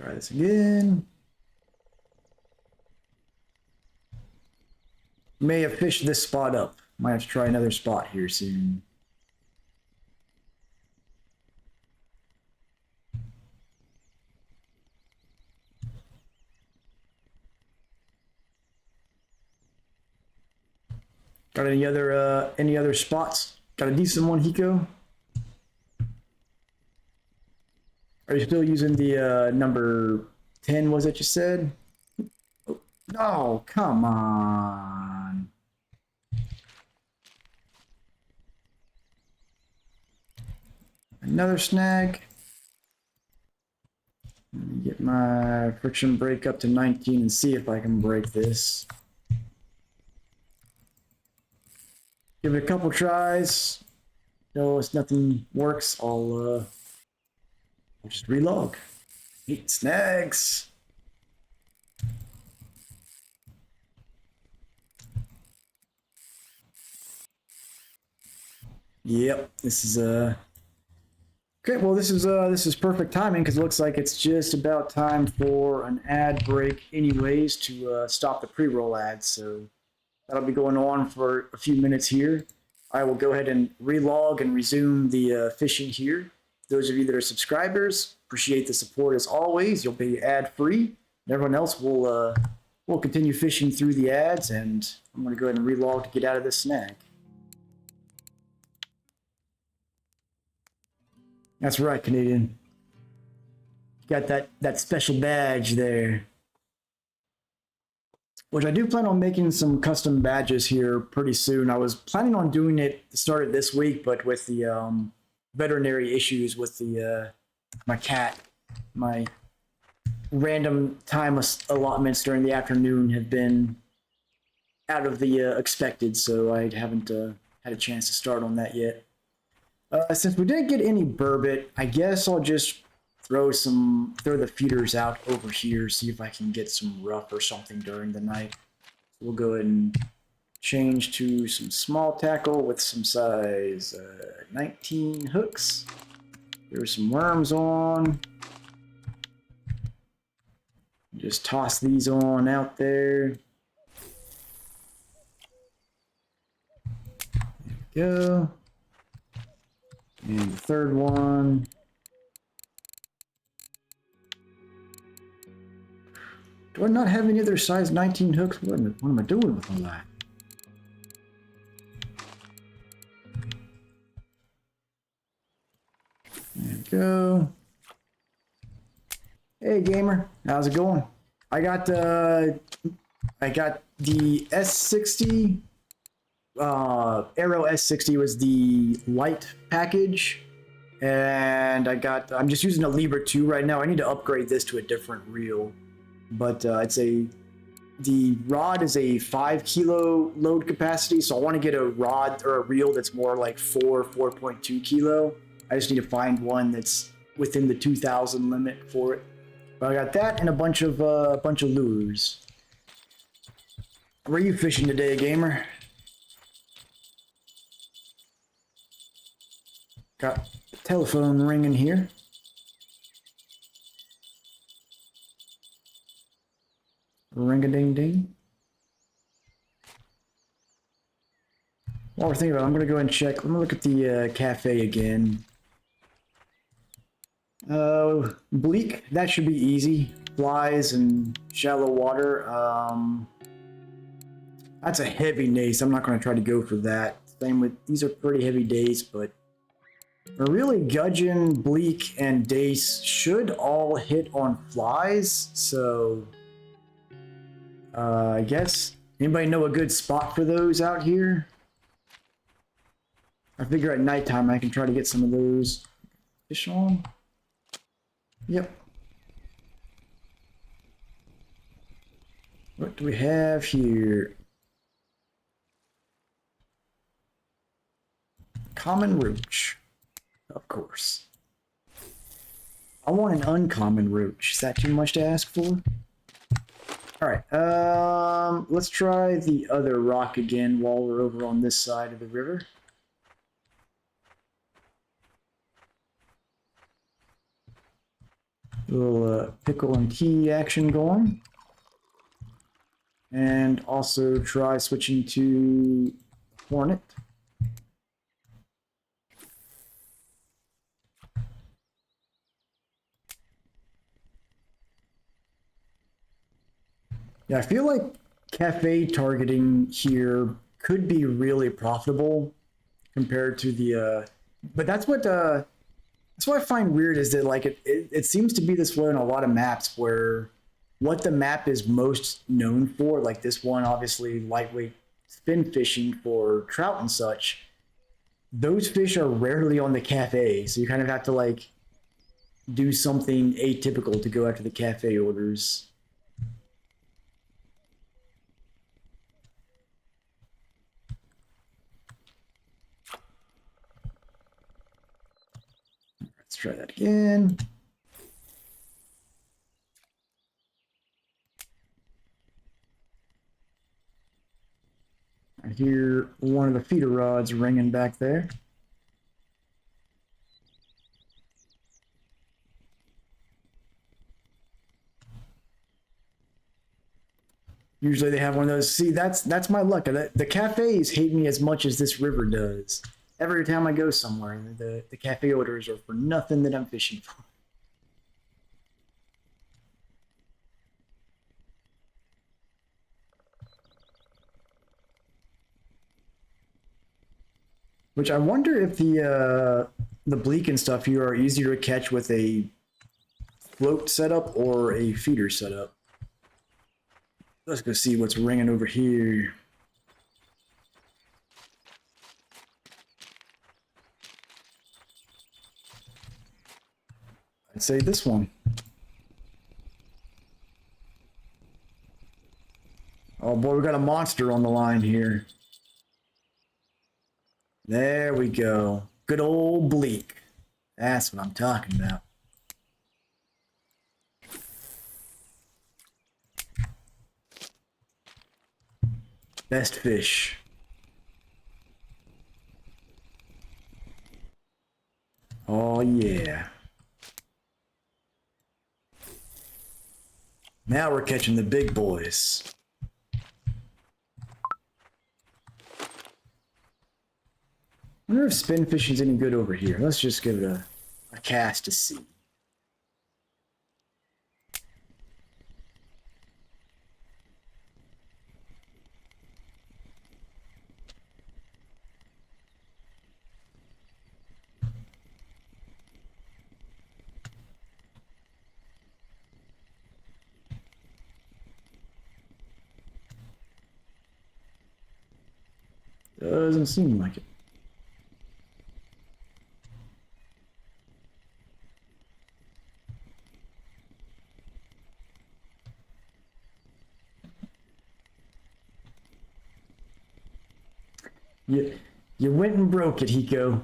Try this again. May have fished this spot up. Might have to try another spot here soon. Got any other spots? Got a decent one, Hiko? Are you still using the number 10, was it you said? Oh, no, come on. Another snag. Let me get my friction break up to 19 and see if I can break this. Give it a couple tries. No, if nothing works, I'll just relog. 8 snags. Yep, this is okay. Well, this is perfect timing because it looks like it's just about time for an ad break, anyways, to stop the pre-roll ads. So that'll be going on for a few minutes here. I will go ahead and relog and resume the fishing here. Those of you that are subscribers, appreciate the support as always. You'll be ad-free. Everyone else will continue fishing through the ads, and I'm going to go ahead and relog to get out of this snag. That's right, Canadian. You got that special badge there. Which I do plan on making some custom badges here pretty soon. I was planning on doing it to start it this week, but with the veterinary issues with the my cat, my random time allotments during the afternoon have been out of the expected, so I haven't had a chance to start on that yet. Since we didn't get any burbot, I guess I'll just throw the feeders out over here, see if I can get some rough or something during the night. So we'll go ahead and change to some small tackle with some size 19 hooks. There's some worms on. Just toss these on out there. There we go. And the third one. Do I not have any other size 19 hooks? What am I doing with all that? There we go. Hey gamer, how's it going? I got the S60. Arrow S60 was the light package, and I'm just using a Libra 2 right now. I need to upgrade this to a different reel, but the rod is a 5 kilo load capacity, so I want to get a rod or a reel that's more like 4.2 kilo. I just need to find one that's within the 2,000 limit for it. But I got that and a bunch of lures. Where are you fishing today, gamer? Got the telephone ringing here. Ring-a-ding-ding. While we're thinking about it, I'm going to go and check. Let me look at the cafe again. Bleak, that should be easy. Flies and shallow water. That's a heavy nace. I'm not going to try to go for that. Same with, these are pretty heavy dace, but really gudgeon, bleak, and dace should all hit on flies. So, I guess, anybody know a good spot for those out here? I figure at nighttime I can try to get some of those fish on. Yep. What do we have here? Common roach. Of course. I want an uncommon roach. Is that too much to ask for? Alright, let's try the other rock again while we're over on this side of the river. A little pickle and key action going. And also try switching to Hornet. Yeah, I feel like cafe targeting here could be really profitable compared to the but that's what I find weird is that like it seems to be this way on a lot of maps where what the map is most known for, like this one obviously lightweight spin fishing for trout and such, those fish are rarely on the cafe, so you kind of have to like do something atypical to go after the cafe orders. Let's try that again. I hear one of the feeder rods ringing back there. Usually they have one of those. See, that's my luck. The cafes hate me as much as this river does. Every time I go somewhere, the cafe orders are for nothing that I'm fishing for. Which I wonder if the bleak and stuff here are easier to catch with a float setup or a feeder setup. Let's go see what's ringing over here. I'd say this one. Oh boy, we got a monster on the line here. There we go. Good old bleak. That's what I'm talking about. Best fish. Oh yeah. Now we're catching the big boys. I wonder if spin fishing's any good over here. Let's just give it a cast to see. Doesn't seem like it. You went and broke it, Hiko.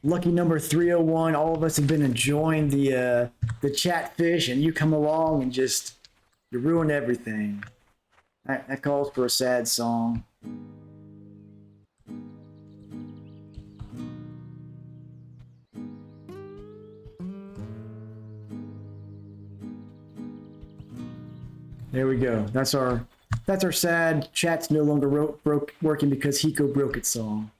Lucky number 301. All of us have been enjoying the chatfish, and you come along and just you ruin everything. That calls for a sad song. There we go. That's our sad chat's no longer working because Hiko broke it song.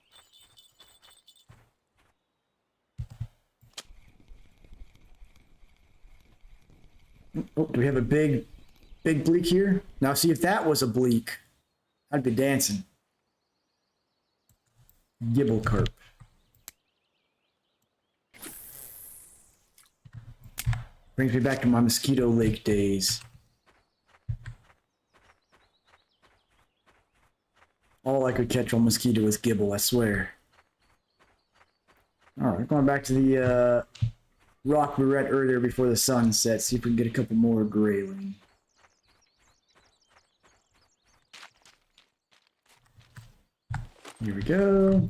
Oh, do we have a big bleak here? Now see if that was a bleak. I'd be dancing. Gibble carp. Brings me back to my Mosquito Lake days. All I could catch on Mosquito was gibble, I swear. Alright, going back to the rock we were at earlier before the sun sets, see if we can get a couple more grayling. Here we go.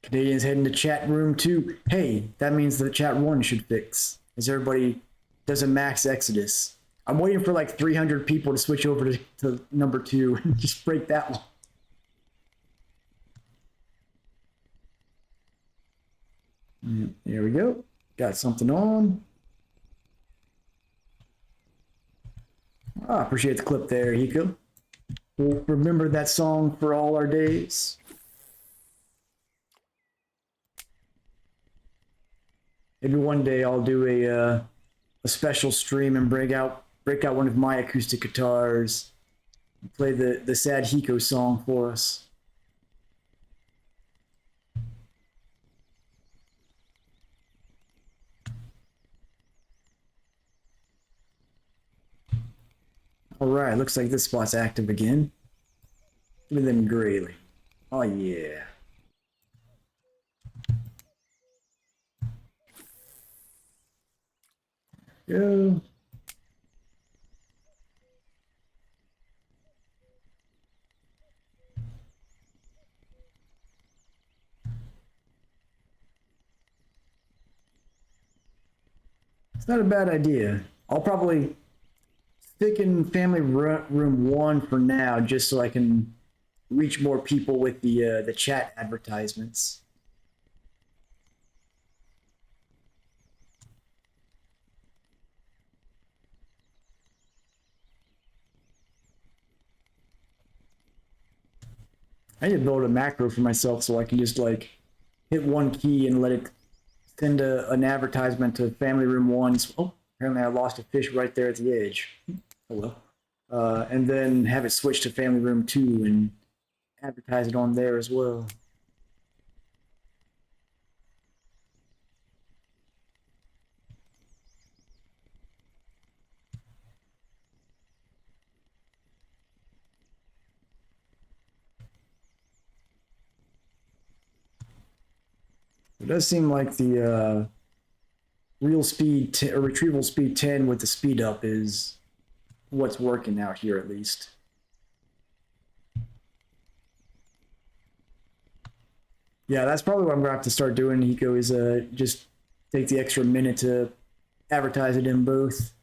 Canadians heading to chat room 2. Hey, that means the chat 1 should fix. As everybody does a max exodus. I'm waiting for like 300 people to switch over to number 2 and just break that one. There we go. Got something on. Appreciate the clip there, Hiko. We'll remember that song for all our days. Maybe one day I'll do a special stream and break out one of my acoustic guitars, and play the sad Hiko song for us. All right, looks like this spot's active again. Give me them grayling. Oh yeah. Go. It's not a bad idea. I'll probably stick in family room 1 for now, just so I can reach more people with the chat advertisements. I need to build a macro for myself so I can just like hit one key and let it send an advertisement to family room 1. Oh, apparently I lost a fish right there at the edge. Oh well. And then have it switch to family room 2 and advertise it on there as well. It does seem like the real speed or retrieval speed 10 with the speed up is what's working out here at least. Yeah, that's probably what I'm gonna have to start doing, Hiko, is just take the extra minute to advertise it in both.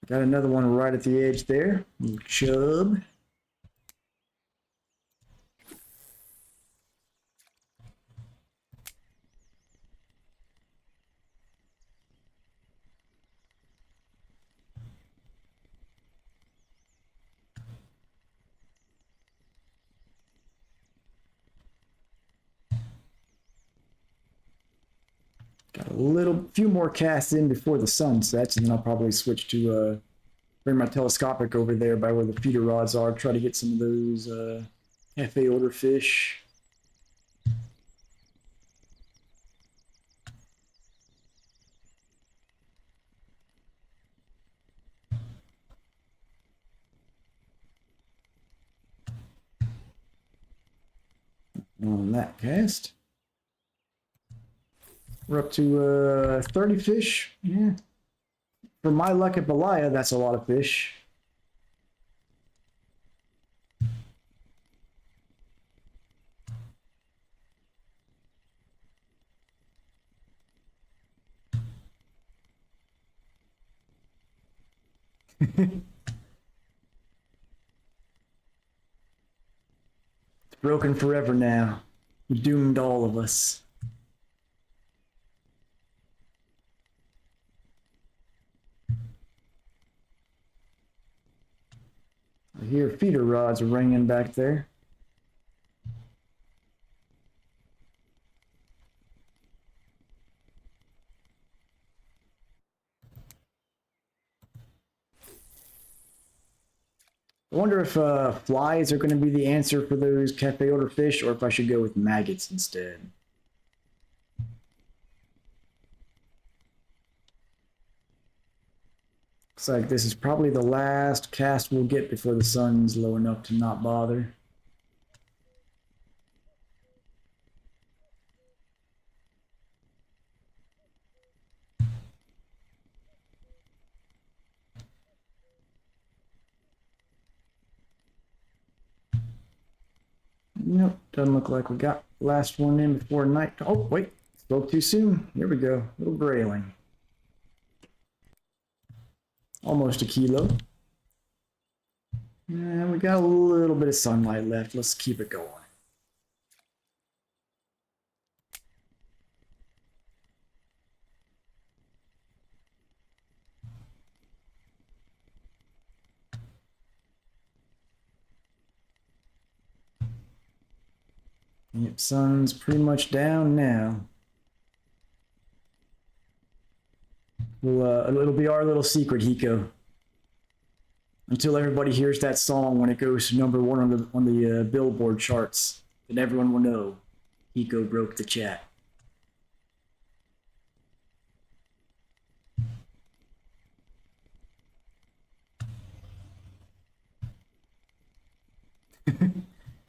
Got another one right at the edge there. Little chub. Got a few more casts in before the sun sets, and then I'll probably switch to bring my telescopic over there by where the feeder rods are, try to get some of those cafe order fish. On that cast. We're up to 30 fish. Yeah. For my luck at Belaya, that's a lot of fish. It's broken forever now. You doomed all of us. I hear feeder rods are ringing back there. I wonder if flies are going to be the answer for those cafe order fish, or if I should go with maggots instead. Looks like this is probably the last cast we'll get before the sun's low enough to not bother. Nope, doesn't look like we got last one in before night. Oh, wait, spoke too soon. Here we go, little grayling. Almost a kilo. And we got a little bit of sunlight left. Let's keep it going. Yep, sun's pretty much down now. It'll be our little secret, Hiko. Until everybody hears that song when it goes to number one on the Billboard charts, then everyone will know Hiko broke the chat.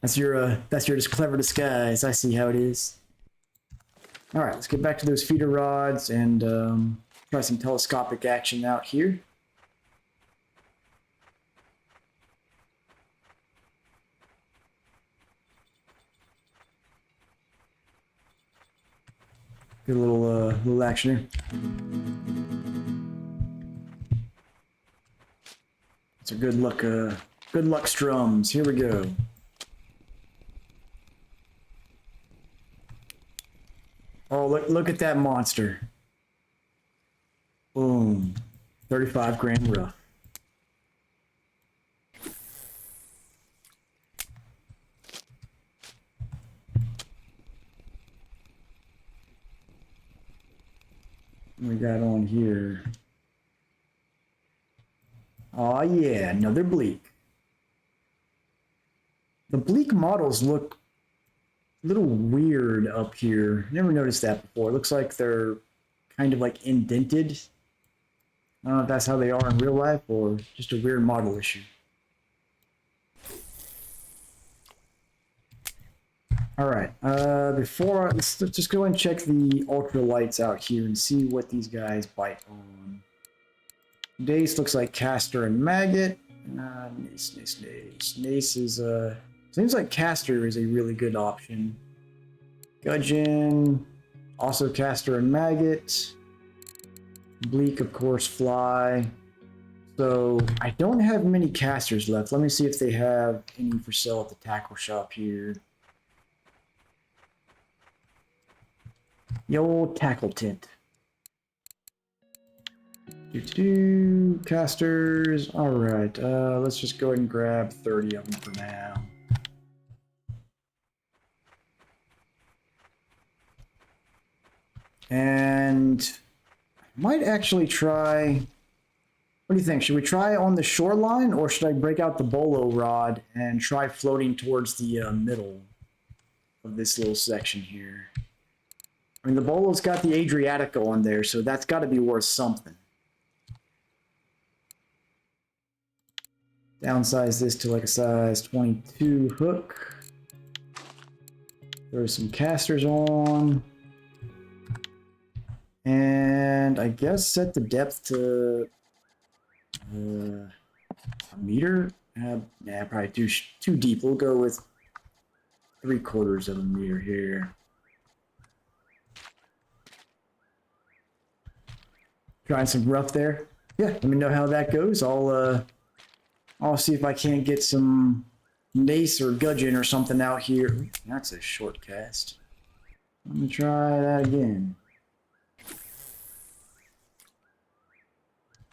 That's your just clever disguise. I see how it is. All right, let's get back to those feeder rods and try some telescopic action out here. Get a little action here. It's a good luck strums. Here we go. Oh, look at that monster. Boom. 35 gram rough. What we got on here? Oh yeah, another bleak. The bleak models look a little weird up here. Never noticed that before. It looks like they're kind of like indented. I don't know if that's how they are in real life or just a weird model issue. All right, let's just go and check the ultralights out here and see what these guys bite on. Dace looks like Castor and Maggot. Nace. Nace is, seems like Castor is a really good option. Gudgeon, also Castor and Maggot. Bleak, of course, Fly. So I don't have many casters left. Let me see if they have any for sale at the tackle shop here. The old tackle tent. Casters. All right. Let's just go ahead and grab 30 of them for now. And might actually try. What do you think? Should we try on the shoreline, or should I break out the bolo rod and try floating towards the middle of this little section here? I mean, the bolo's got the Adriatico on there, so that's got to be worth something. Downsize this to like a size 22 hook. Throw some casters on. And I guess set the depth to a meter. Nah, probably too deep. We'll go with 3/4 of a meter here. Trying some rough there. Yeah, let me know how that goes. I'll see if I can't get some mace or gudgeon or something out here. Ooh, that's a short cast. Let me try that again.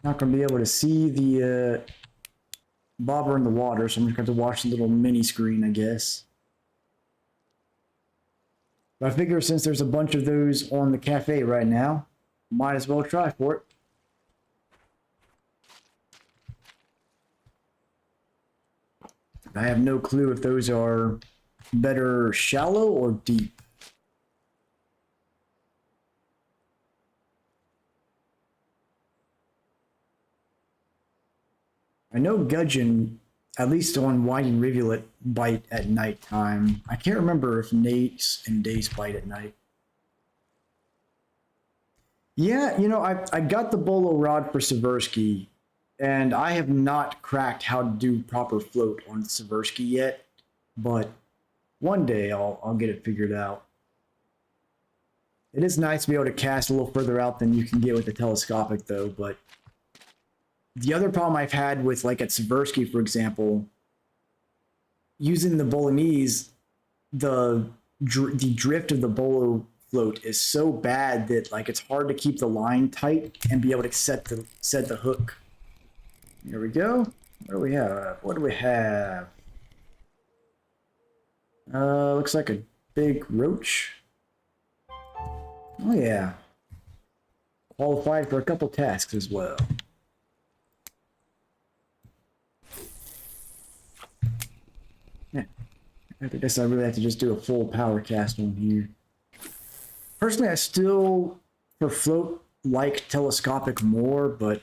Not going to be able to see the bobber in the water, so I'm just going to have to watch the little mini screen, I guess. But I figure since there's a bunch of those on the cafe right now, might as well try for it. I have no clue if those are better shallow or deep. I know gudgeon, at least on winding rivulet, bite at nighttime. I can't remember if nates and dace bite at night. Yeah, you know, I got the bolo rod for Seversky, and I have not cracked how to do proper float on Seversky yet, but one day I'll get it figured out. It is nice to be able to cast a little further out than you can get with the telescopic, though, but the other problem I've had with, like at Seversky, for example, using the Bolognese, the drift of the bolo float is so bad that like it's hard to keep the line tight and be able to set the hook. Here we go. What do we have? What do we have? Looks like a big roach. Oh yeah. Qualified for a couple tasks as well. I guess I really have to just do a full power cast on here. Personally, I still, for float, like telescopic more, but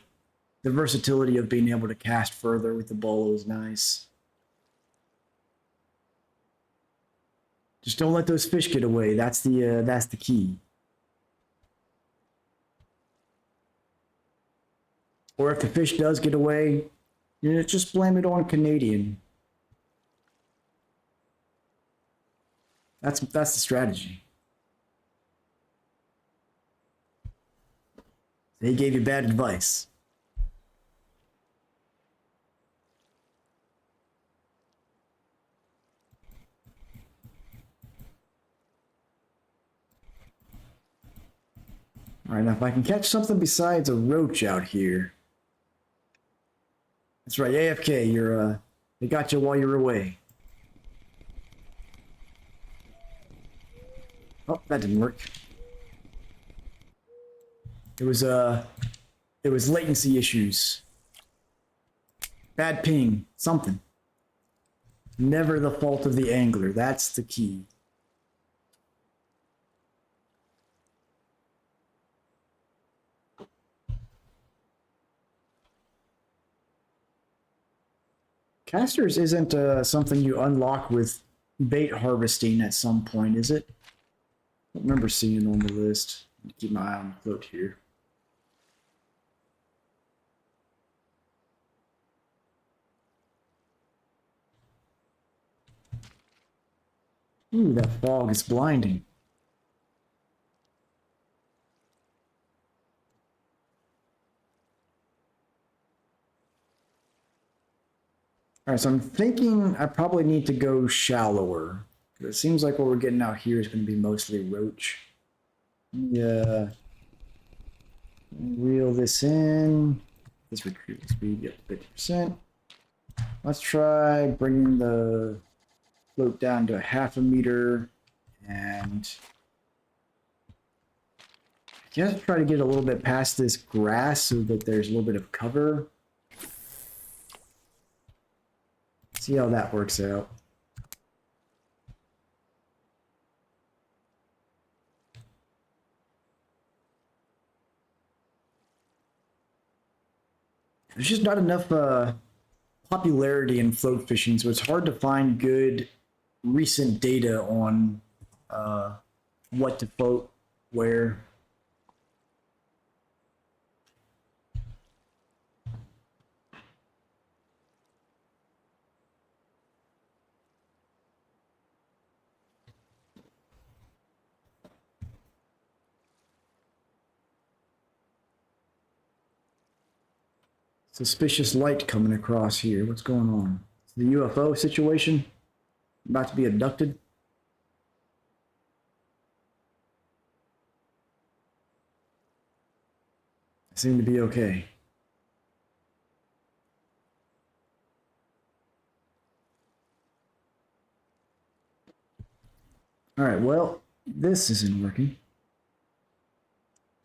the versatility of being able to cast further with the bolo is nice. Just don't let those fish get away. That's the key. Or if the fish does get away, you know, just blame it on Canadian. That's the strategy. They gave you bad advice. All right, now if I can catch something besides a roach out here. That's right, AFK, they got you while you're away. Oh, that didn't work. It was latency issues. Bad ping, something. Never the fault of the angler, that's the key. Casters isn't something you unlock with bait harvesting at some point, is it? I don't remember seeing it on the list. Keep my eye on the float here. Ooh, that fog is blinding. All right, so I'm thinking I probably need to go shallower. It seems like what we're getting out here is going to be mostly roach. Yeah. Reel this in. This retrieval speed, yep, 50%. Let's try bringing the float down to 1/2 meter and I guess try to get a little bit past this grass so that there's a little bit of cover. See how that works out. There's just not enough popularity in float fishing, so it's hard to find good recent data on what to float where. Suspicious light coming across here. What's going on? Is the UFO situation about to be abducted? I seem to be okay. All right, well, this isn't working.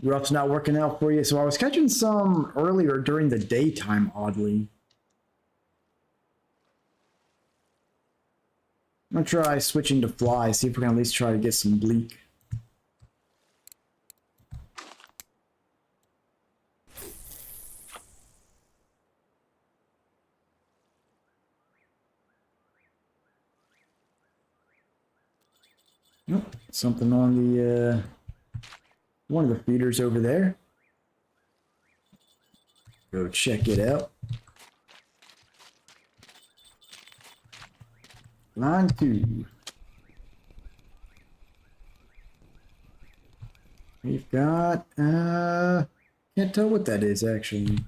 Rough's not working out for you. So I was catching some earlier during the daytime, oddly. I'm gonna try switching to fly, see if we can at least try to get some bleak. Nope, something on the one of the feeders over there. Go check it out. Line 2. We've got, can't tell what that is actually.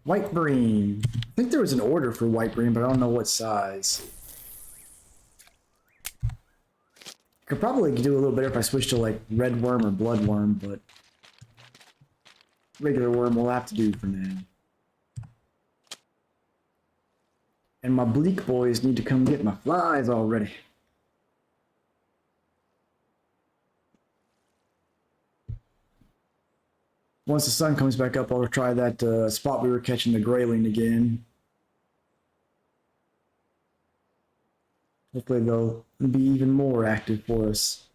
White bream. I think there was an order for white bream, but I don't know what size. Could probably do a little better if I switched to like red worm or blood worm, but regular worm will have to do for now. And my bleak boys need to come get my flies already. Once the sun comes back up, I'll try that spot we were catching the grayling again. Hopefully they'll be even more active for us.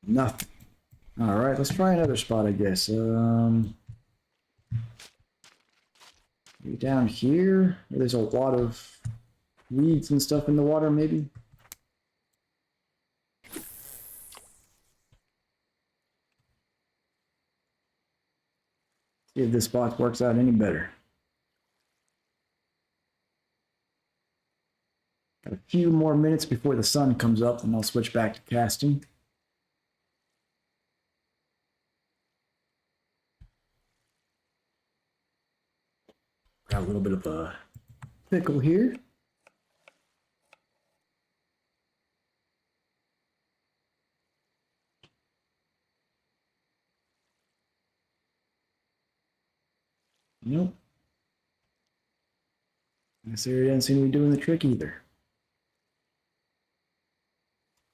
Nothing. All right, let's try another spot, I guess. Maybe down here. There's a lot of weeds and stuff in the water, maybe. See if this spot works out any better. Got a few more minutes before the sun comes up, and I'll switch back to casting. Got a little bit of a pickle here. Nope. This area doesn't seem to be doing the trick either.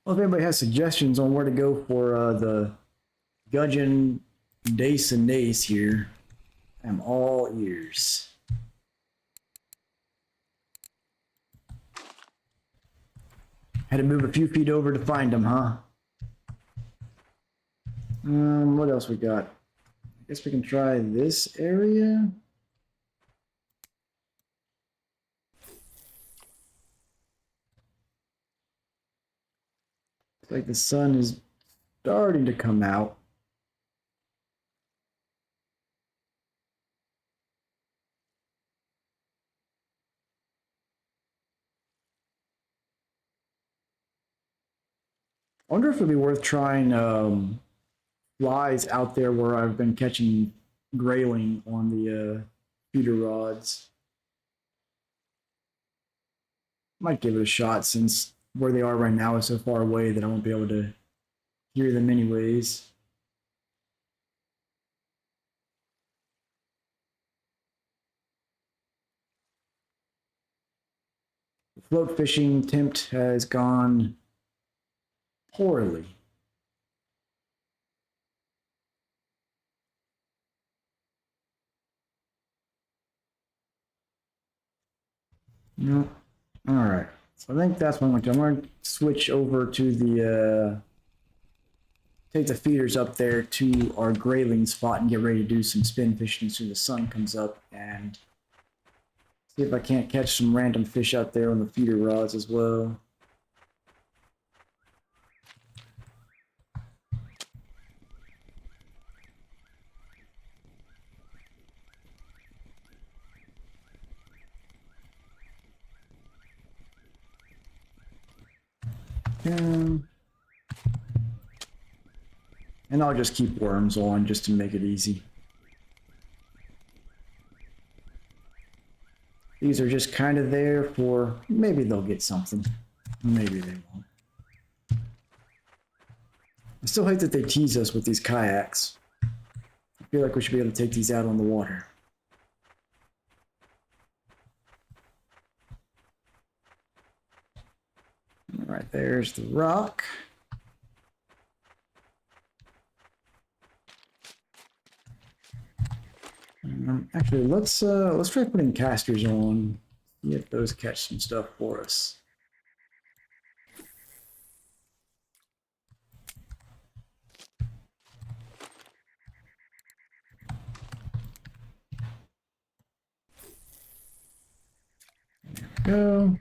Well, if anybody has suggestions on where to go for the gudgeon dace and nace here, I'm all ears. Had to move a few feet over to find them, huh? What else we got? I guess we can try this area. It's like the sun is starting to come out. I wonder if it'd be worth trying flies out there where I've been catching grayling on the feeder rods. Might give it a shot since where they are right now is so far away that I won't be able to hear them anyways. The float fishing attempt has gone poorly. No. All right. So I think that's what I'm going to do. I'm going to switch over to the take the feeders up there to our grayling spot and get ready to do some spin fishing as soon as the sun comes up and see if I can't catch some random fish out there on the feeder rods as well. And I'll just keep worms on just to make it easy. These are just kind of there for, maybe they'll get something. Maybe they won't. I still hate that they tease us with these kayaks. I feel like we should be able to take these out on the water. All right, there's the rock. Actually, let's try putting casters on. See if those catch some stuff for us. There we go.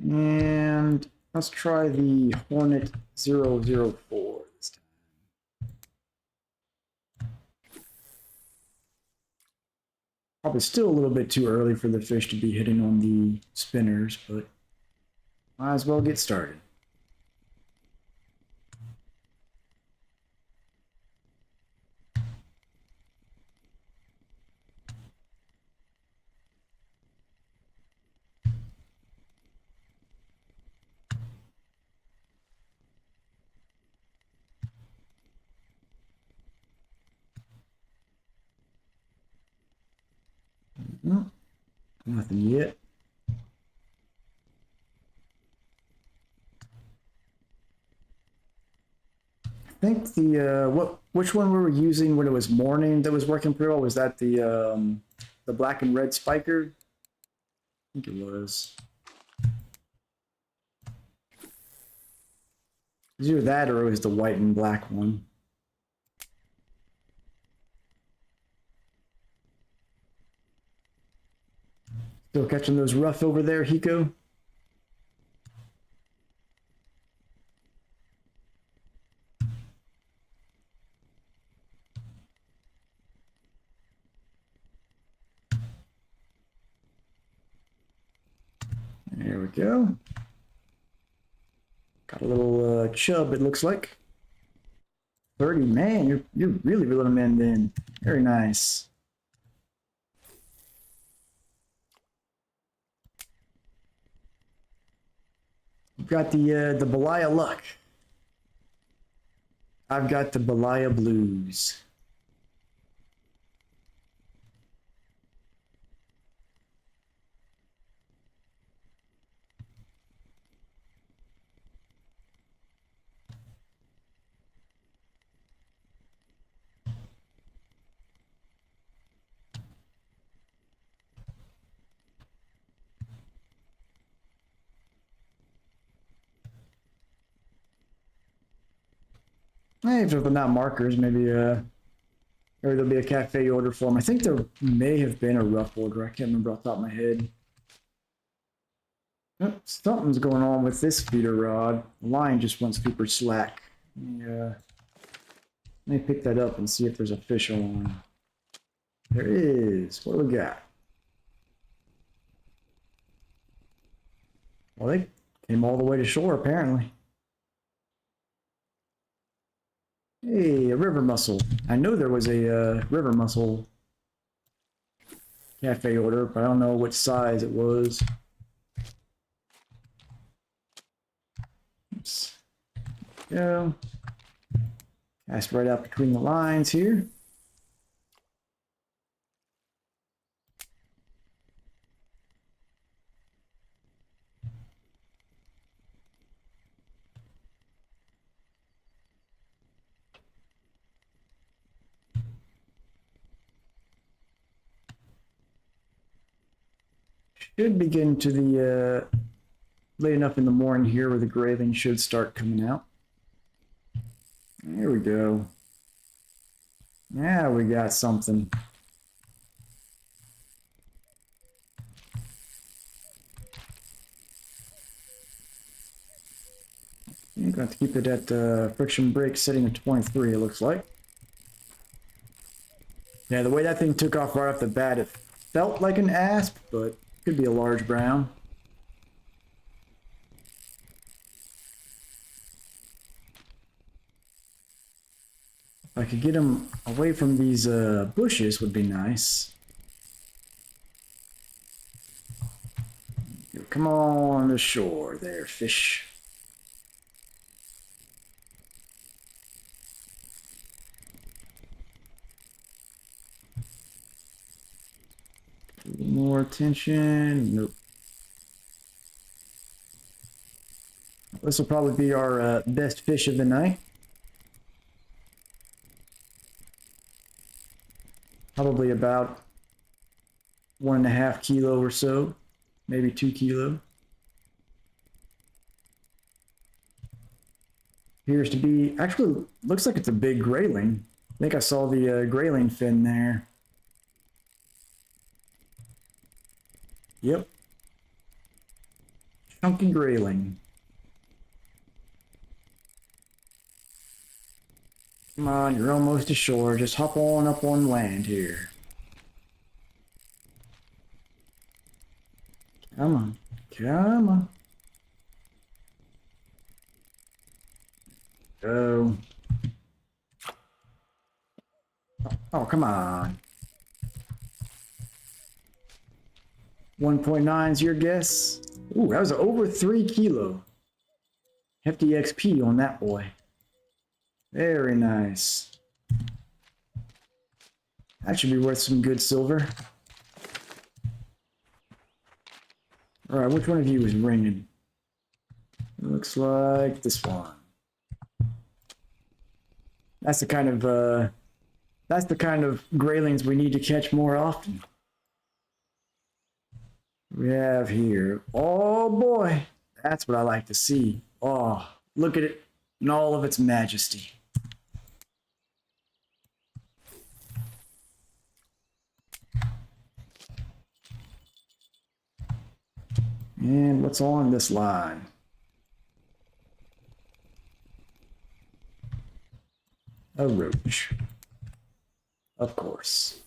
And let's try the Hornet 004 this time. Probably still a little bit too early for the fish to be hitting on the spinners, but might as well get started. No, nothing yet. I think the which one we were using when it was morning that was working pretty well, was that the black and red spiker? I think it was. It was either that or it was the white and black one. Still catching those rough over there, Hiko? There we go. Got a little chub, it looks like. 30, man, you're really reeling them in then. Very nice. You've got the Belaya luck. I've got the Belaya blues. Hey, if they're not markers, maybe or there'll be a cafe order for them. I think there may have been a rough order. I can't remember off the top of my head. Oh, something's going on with this feeder rod. The line just went super slack. Let me pick that up and see if there's a fish on. There is. What do we got? Well, they came all the way to shore, apparently. Hey, a river mussel. I know there was a river mussel cafe order, but I don't know what size it was. Oops. Go. Cast right out between the lines here. Should begin to the late enough in the morning here where the grayling should start coming out. There we go. Yeah, we got something. You're going to keep it at friction brake setting of 23, it looks like. Yeah, the way that thing took off right off the bat, it felt like an asp, but could be a large brown. If I could get him away from these bushes would be nice. Come on the shore there, fish. More attention. Nope. This will probably be our best fish of the night. Probably about 1.5 kilo or so, maybe 2 kilo. Appears to be, actually looks like it's a big grayling. I think I saw the grayling fin there. Yep. Chunky grayling. Come on, you're almost ashore. Just hop on up on land here. Come on. Come on. Go. Oh, come on. 1.9 is your guess? Ooh, that was over 3 kilo. Hefty XP on that boy. Very nice. That should be worth some good silver. Alright, which one of you is ringing? It looks like this one. That's the kind of graylings we need to catch more often. We have here. Oh boy, that's what I like to see. Oh, look at it in all of its majesty. And what's on this line? A roach. Of course.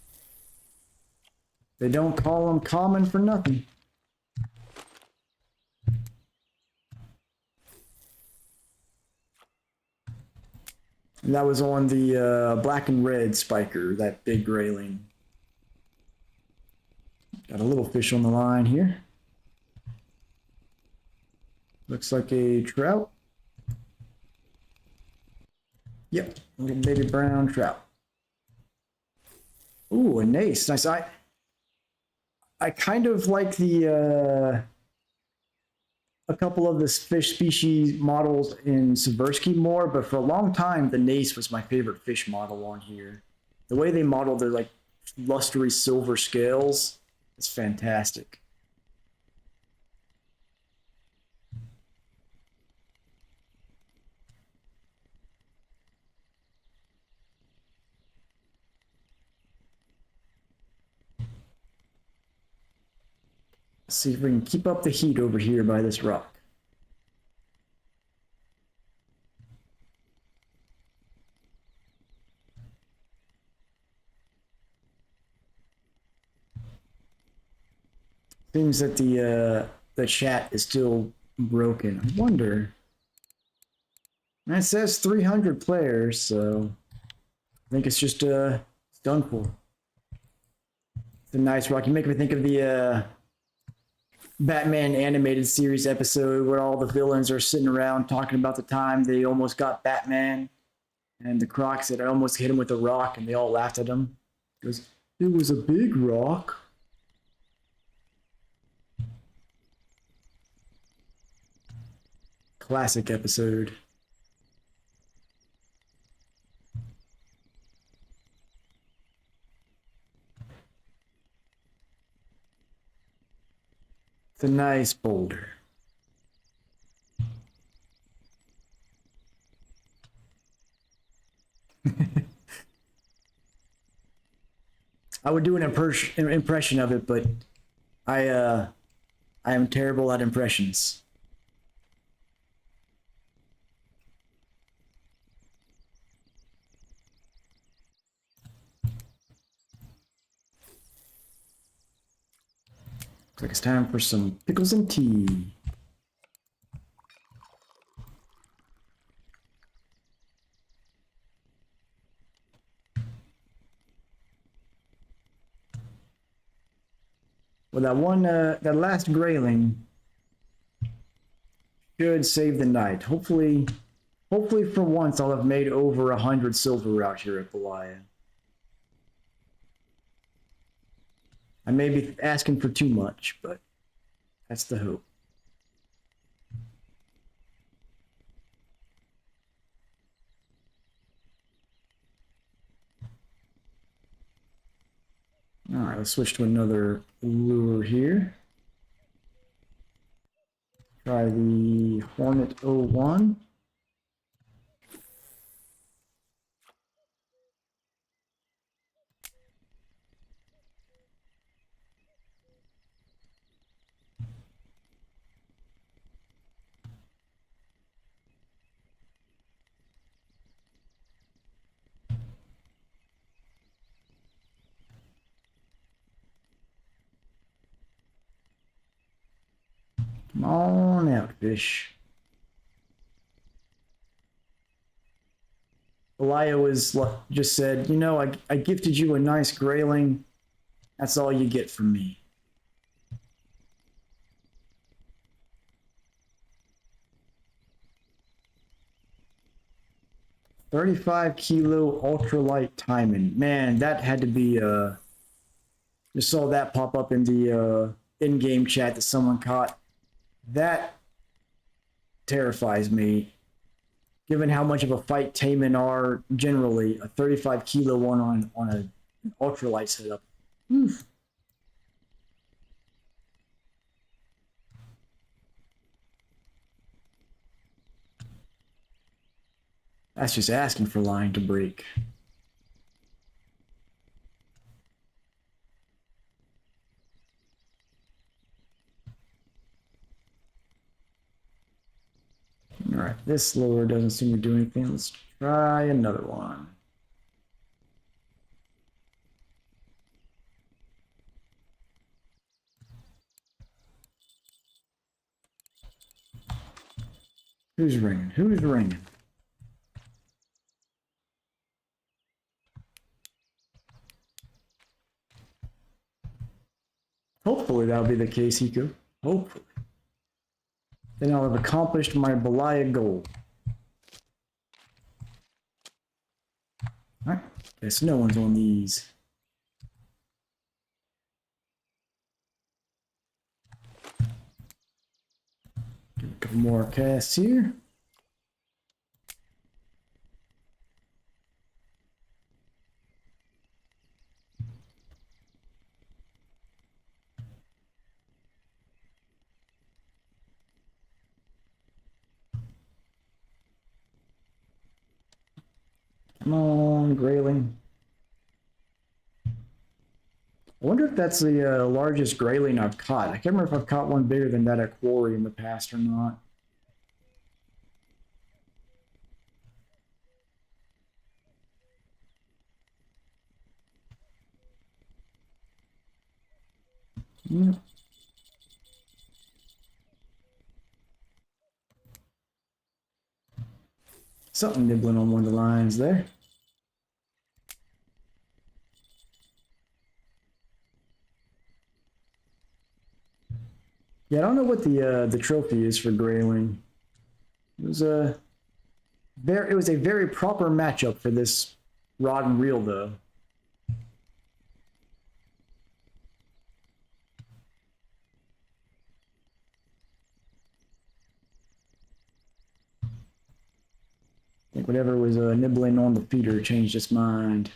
They don't call them common for nothing. And that was on the black and red spiker, that big grayling. Got a little fish on the line here. Looks like a trout. Yep, little baby brown trout. Ooh, a nace. Nice. I kind of like the a couple of the fish species models in Seversky more, but for a long time the nace was my favorite fish model on here. The way they modeled their like lustery silver scales is fantastic. Let's see if we can keep up the heat over here by this rock. Seems that the chat is still broken. I wonder. And it says 300 players, so think it's just it's done for. It's a nice rock. You make me think of the Batman animated series episode where all the villains are sitting around talking about the time they almost got Batman, and the Croc said, "I almost hit him with a rock," and they all laughed at him. He goes, "It was a big rock." Classic episode. It's a nice boulder. I would do an impression of it, but I am terrible at impressions. Looks like it's time for some pickles and tea. Well, that last grayling should save the night. Hopefully for once I'll have made over 100 silver out here at Belaya. I may be asking for too much, but that's the hope. All right, let's switch to another lure here. Try the Hornet 01. Come on out, fish. Belaya was just said, you know, I gifted you a nice grayling. That's all you get from me. $35 kilo ultralight timing. Man, that had to be just saw that pop up in the in-game chat that someone caught. That terrifies me. Given how much of a fight Taimen are generally, a 35 kilo one on an ultralight setup. Oof. That's just asking for line to break. All right, this lure doesn't seem to do anything. Let's try another one. Who's ringing? Who's ringing? Hopefully that'll be the case, Hiko. Hopefully. Then I'll have accomplished my Belaya goal. Alright, guess no one's on these. Do a couple more casts here. Come on, grayling. I wonder if that's the largest grayling I've caught. I can't remember if I've caught one bigger than that at Quarry in the past or not. Yep. Something nibbling on one of the lines there. Yeah, I don't know what the trophy is for Grayling. It was a very proper matchup for this rod and reel though. I think whatever was nibbling on the feeder changed its mind.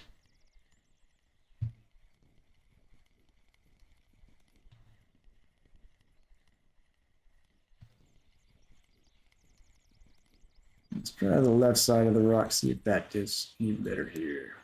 Let's try the left side of the rock, see if that gets any better here.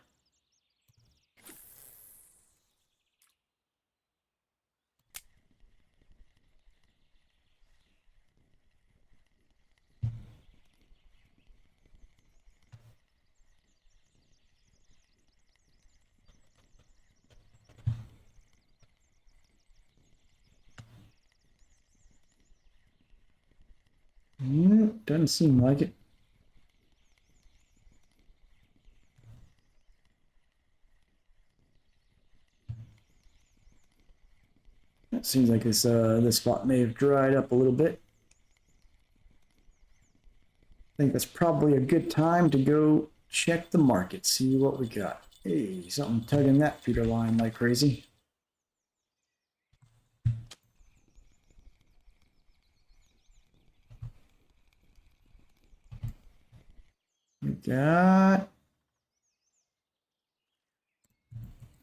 Doesn't seem like it. It seems like this spot may have dried up a little bit. I think that's probably a good time to go check the market, see what we got. Hey, something tugging that feeder line like crazy. We got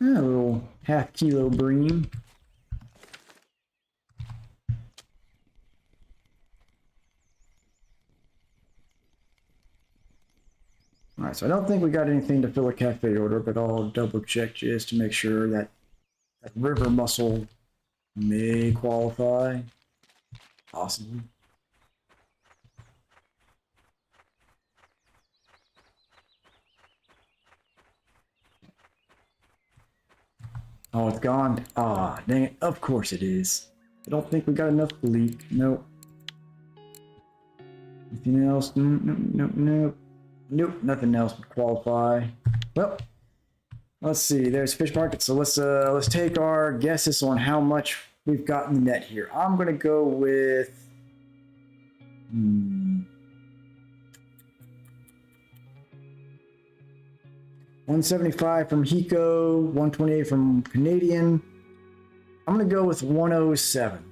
a little half-kilo bream. All right, so I don't think we got anything to fill a cafe order, but I'll double check just to make sure that that river mussel may qualify. Possibly. Oh, it's gone. Ah, dang it. Of course it is. I don't think we got enough bleak. Nope. Anything else? Nope. Nope, nothing else would qualify. Well, let's see. There's fish market. So let's take our guesses on how much we've got in the net here. I'm gonna go with 175 from Hiko, 128 from Canadian. I'm gonna go with 107.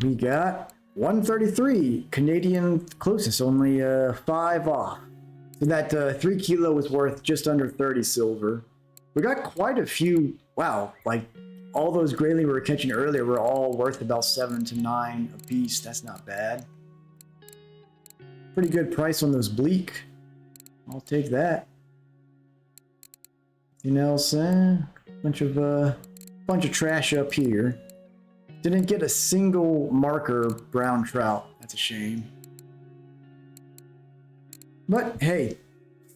We got 133, Canadian closest, only 5 off. So that 3 kilo was worth just under 30 silver. We got quite a few, wow, like all those grayling we were catching earlier were all worth about 7 to 9 a piece. That's not bad. Pretty good price on those bleak. I'll take that. Anything else? Bunch of trash up here. Didn't get a single marker brown trout. That's a shame. But hey,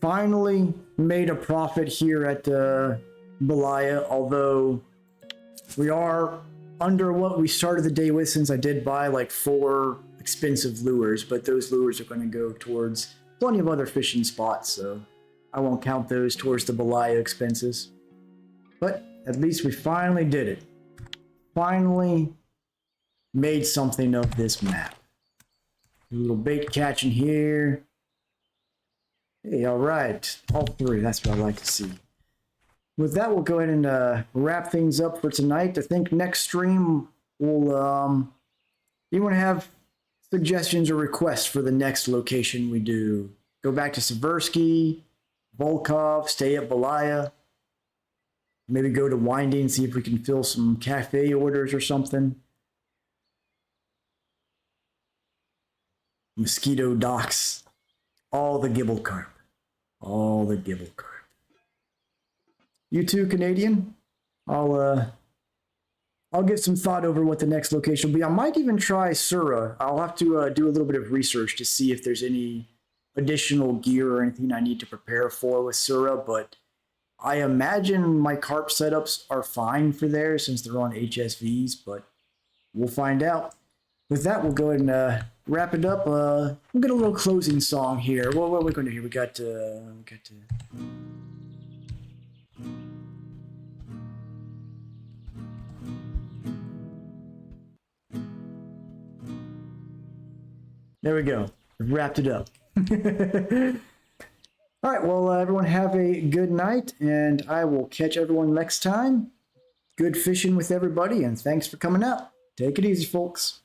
finally made a profit here at Belaya, although we are under what we started the day with, since I did buy like 4 expensive lures, but those lures are going to go towards plenty of other fishing spots, so I won't count those towards the Belaya expenses. But at least we finally did it. Finally made something of this map. A little bait catch in here. Hey, all right. All 3. That's what I like to see. With that, we'll go ahead and wrap things up for tonight. I think next stream we'll you want to have suggestions or requests for the next location we do? Go back to Seversky, Volkov, stay at Belaya. Maybe go to Winding, see if we can fill some cafe orders or something. Mosquito docks. All the gibble carp. All the gibble carp. You too, Canadian. I'll give some thought over what the next location will be. I might even try Sura. I'll have to do a little bit of research to see if there's any additional gear or anything I need to prepare for with Sura, but I imagine my carp setups are fine for there since they're on HSVs, but we'll find out. With that, we'll go ahead and wrap it up. We'll get a little closing song here. What are we going to hear? We got to... There we go. Wrapped it up. All right, well, everyone have a good night, and I will catch everyone next time. Good fishing with everybody, and thanks for coming out. Take it easy, folks.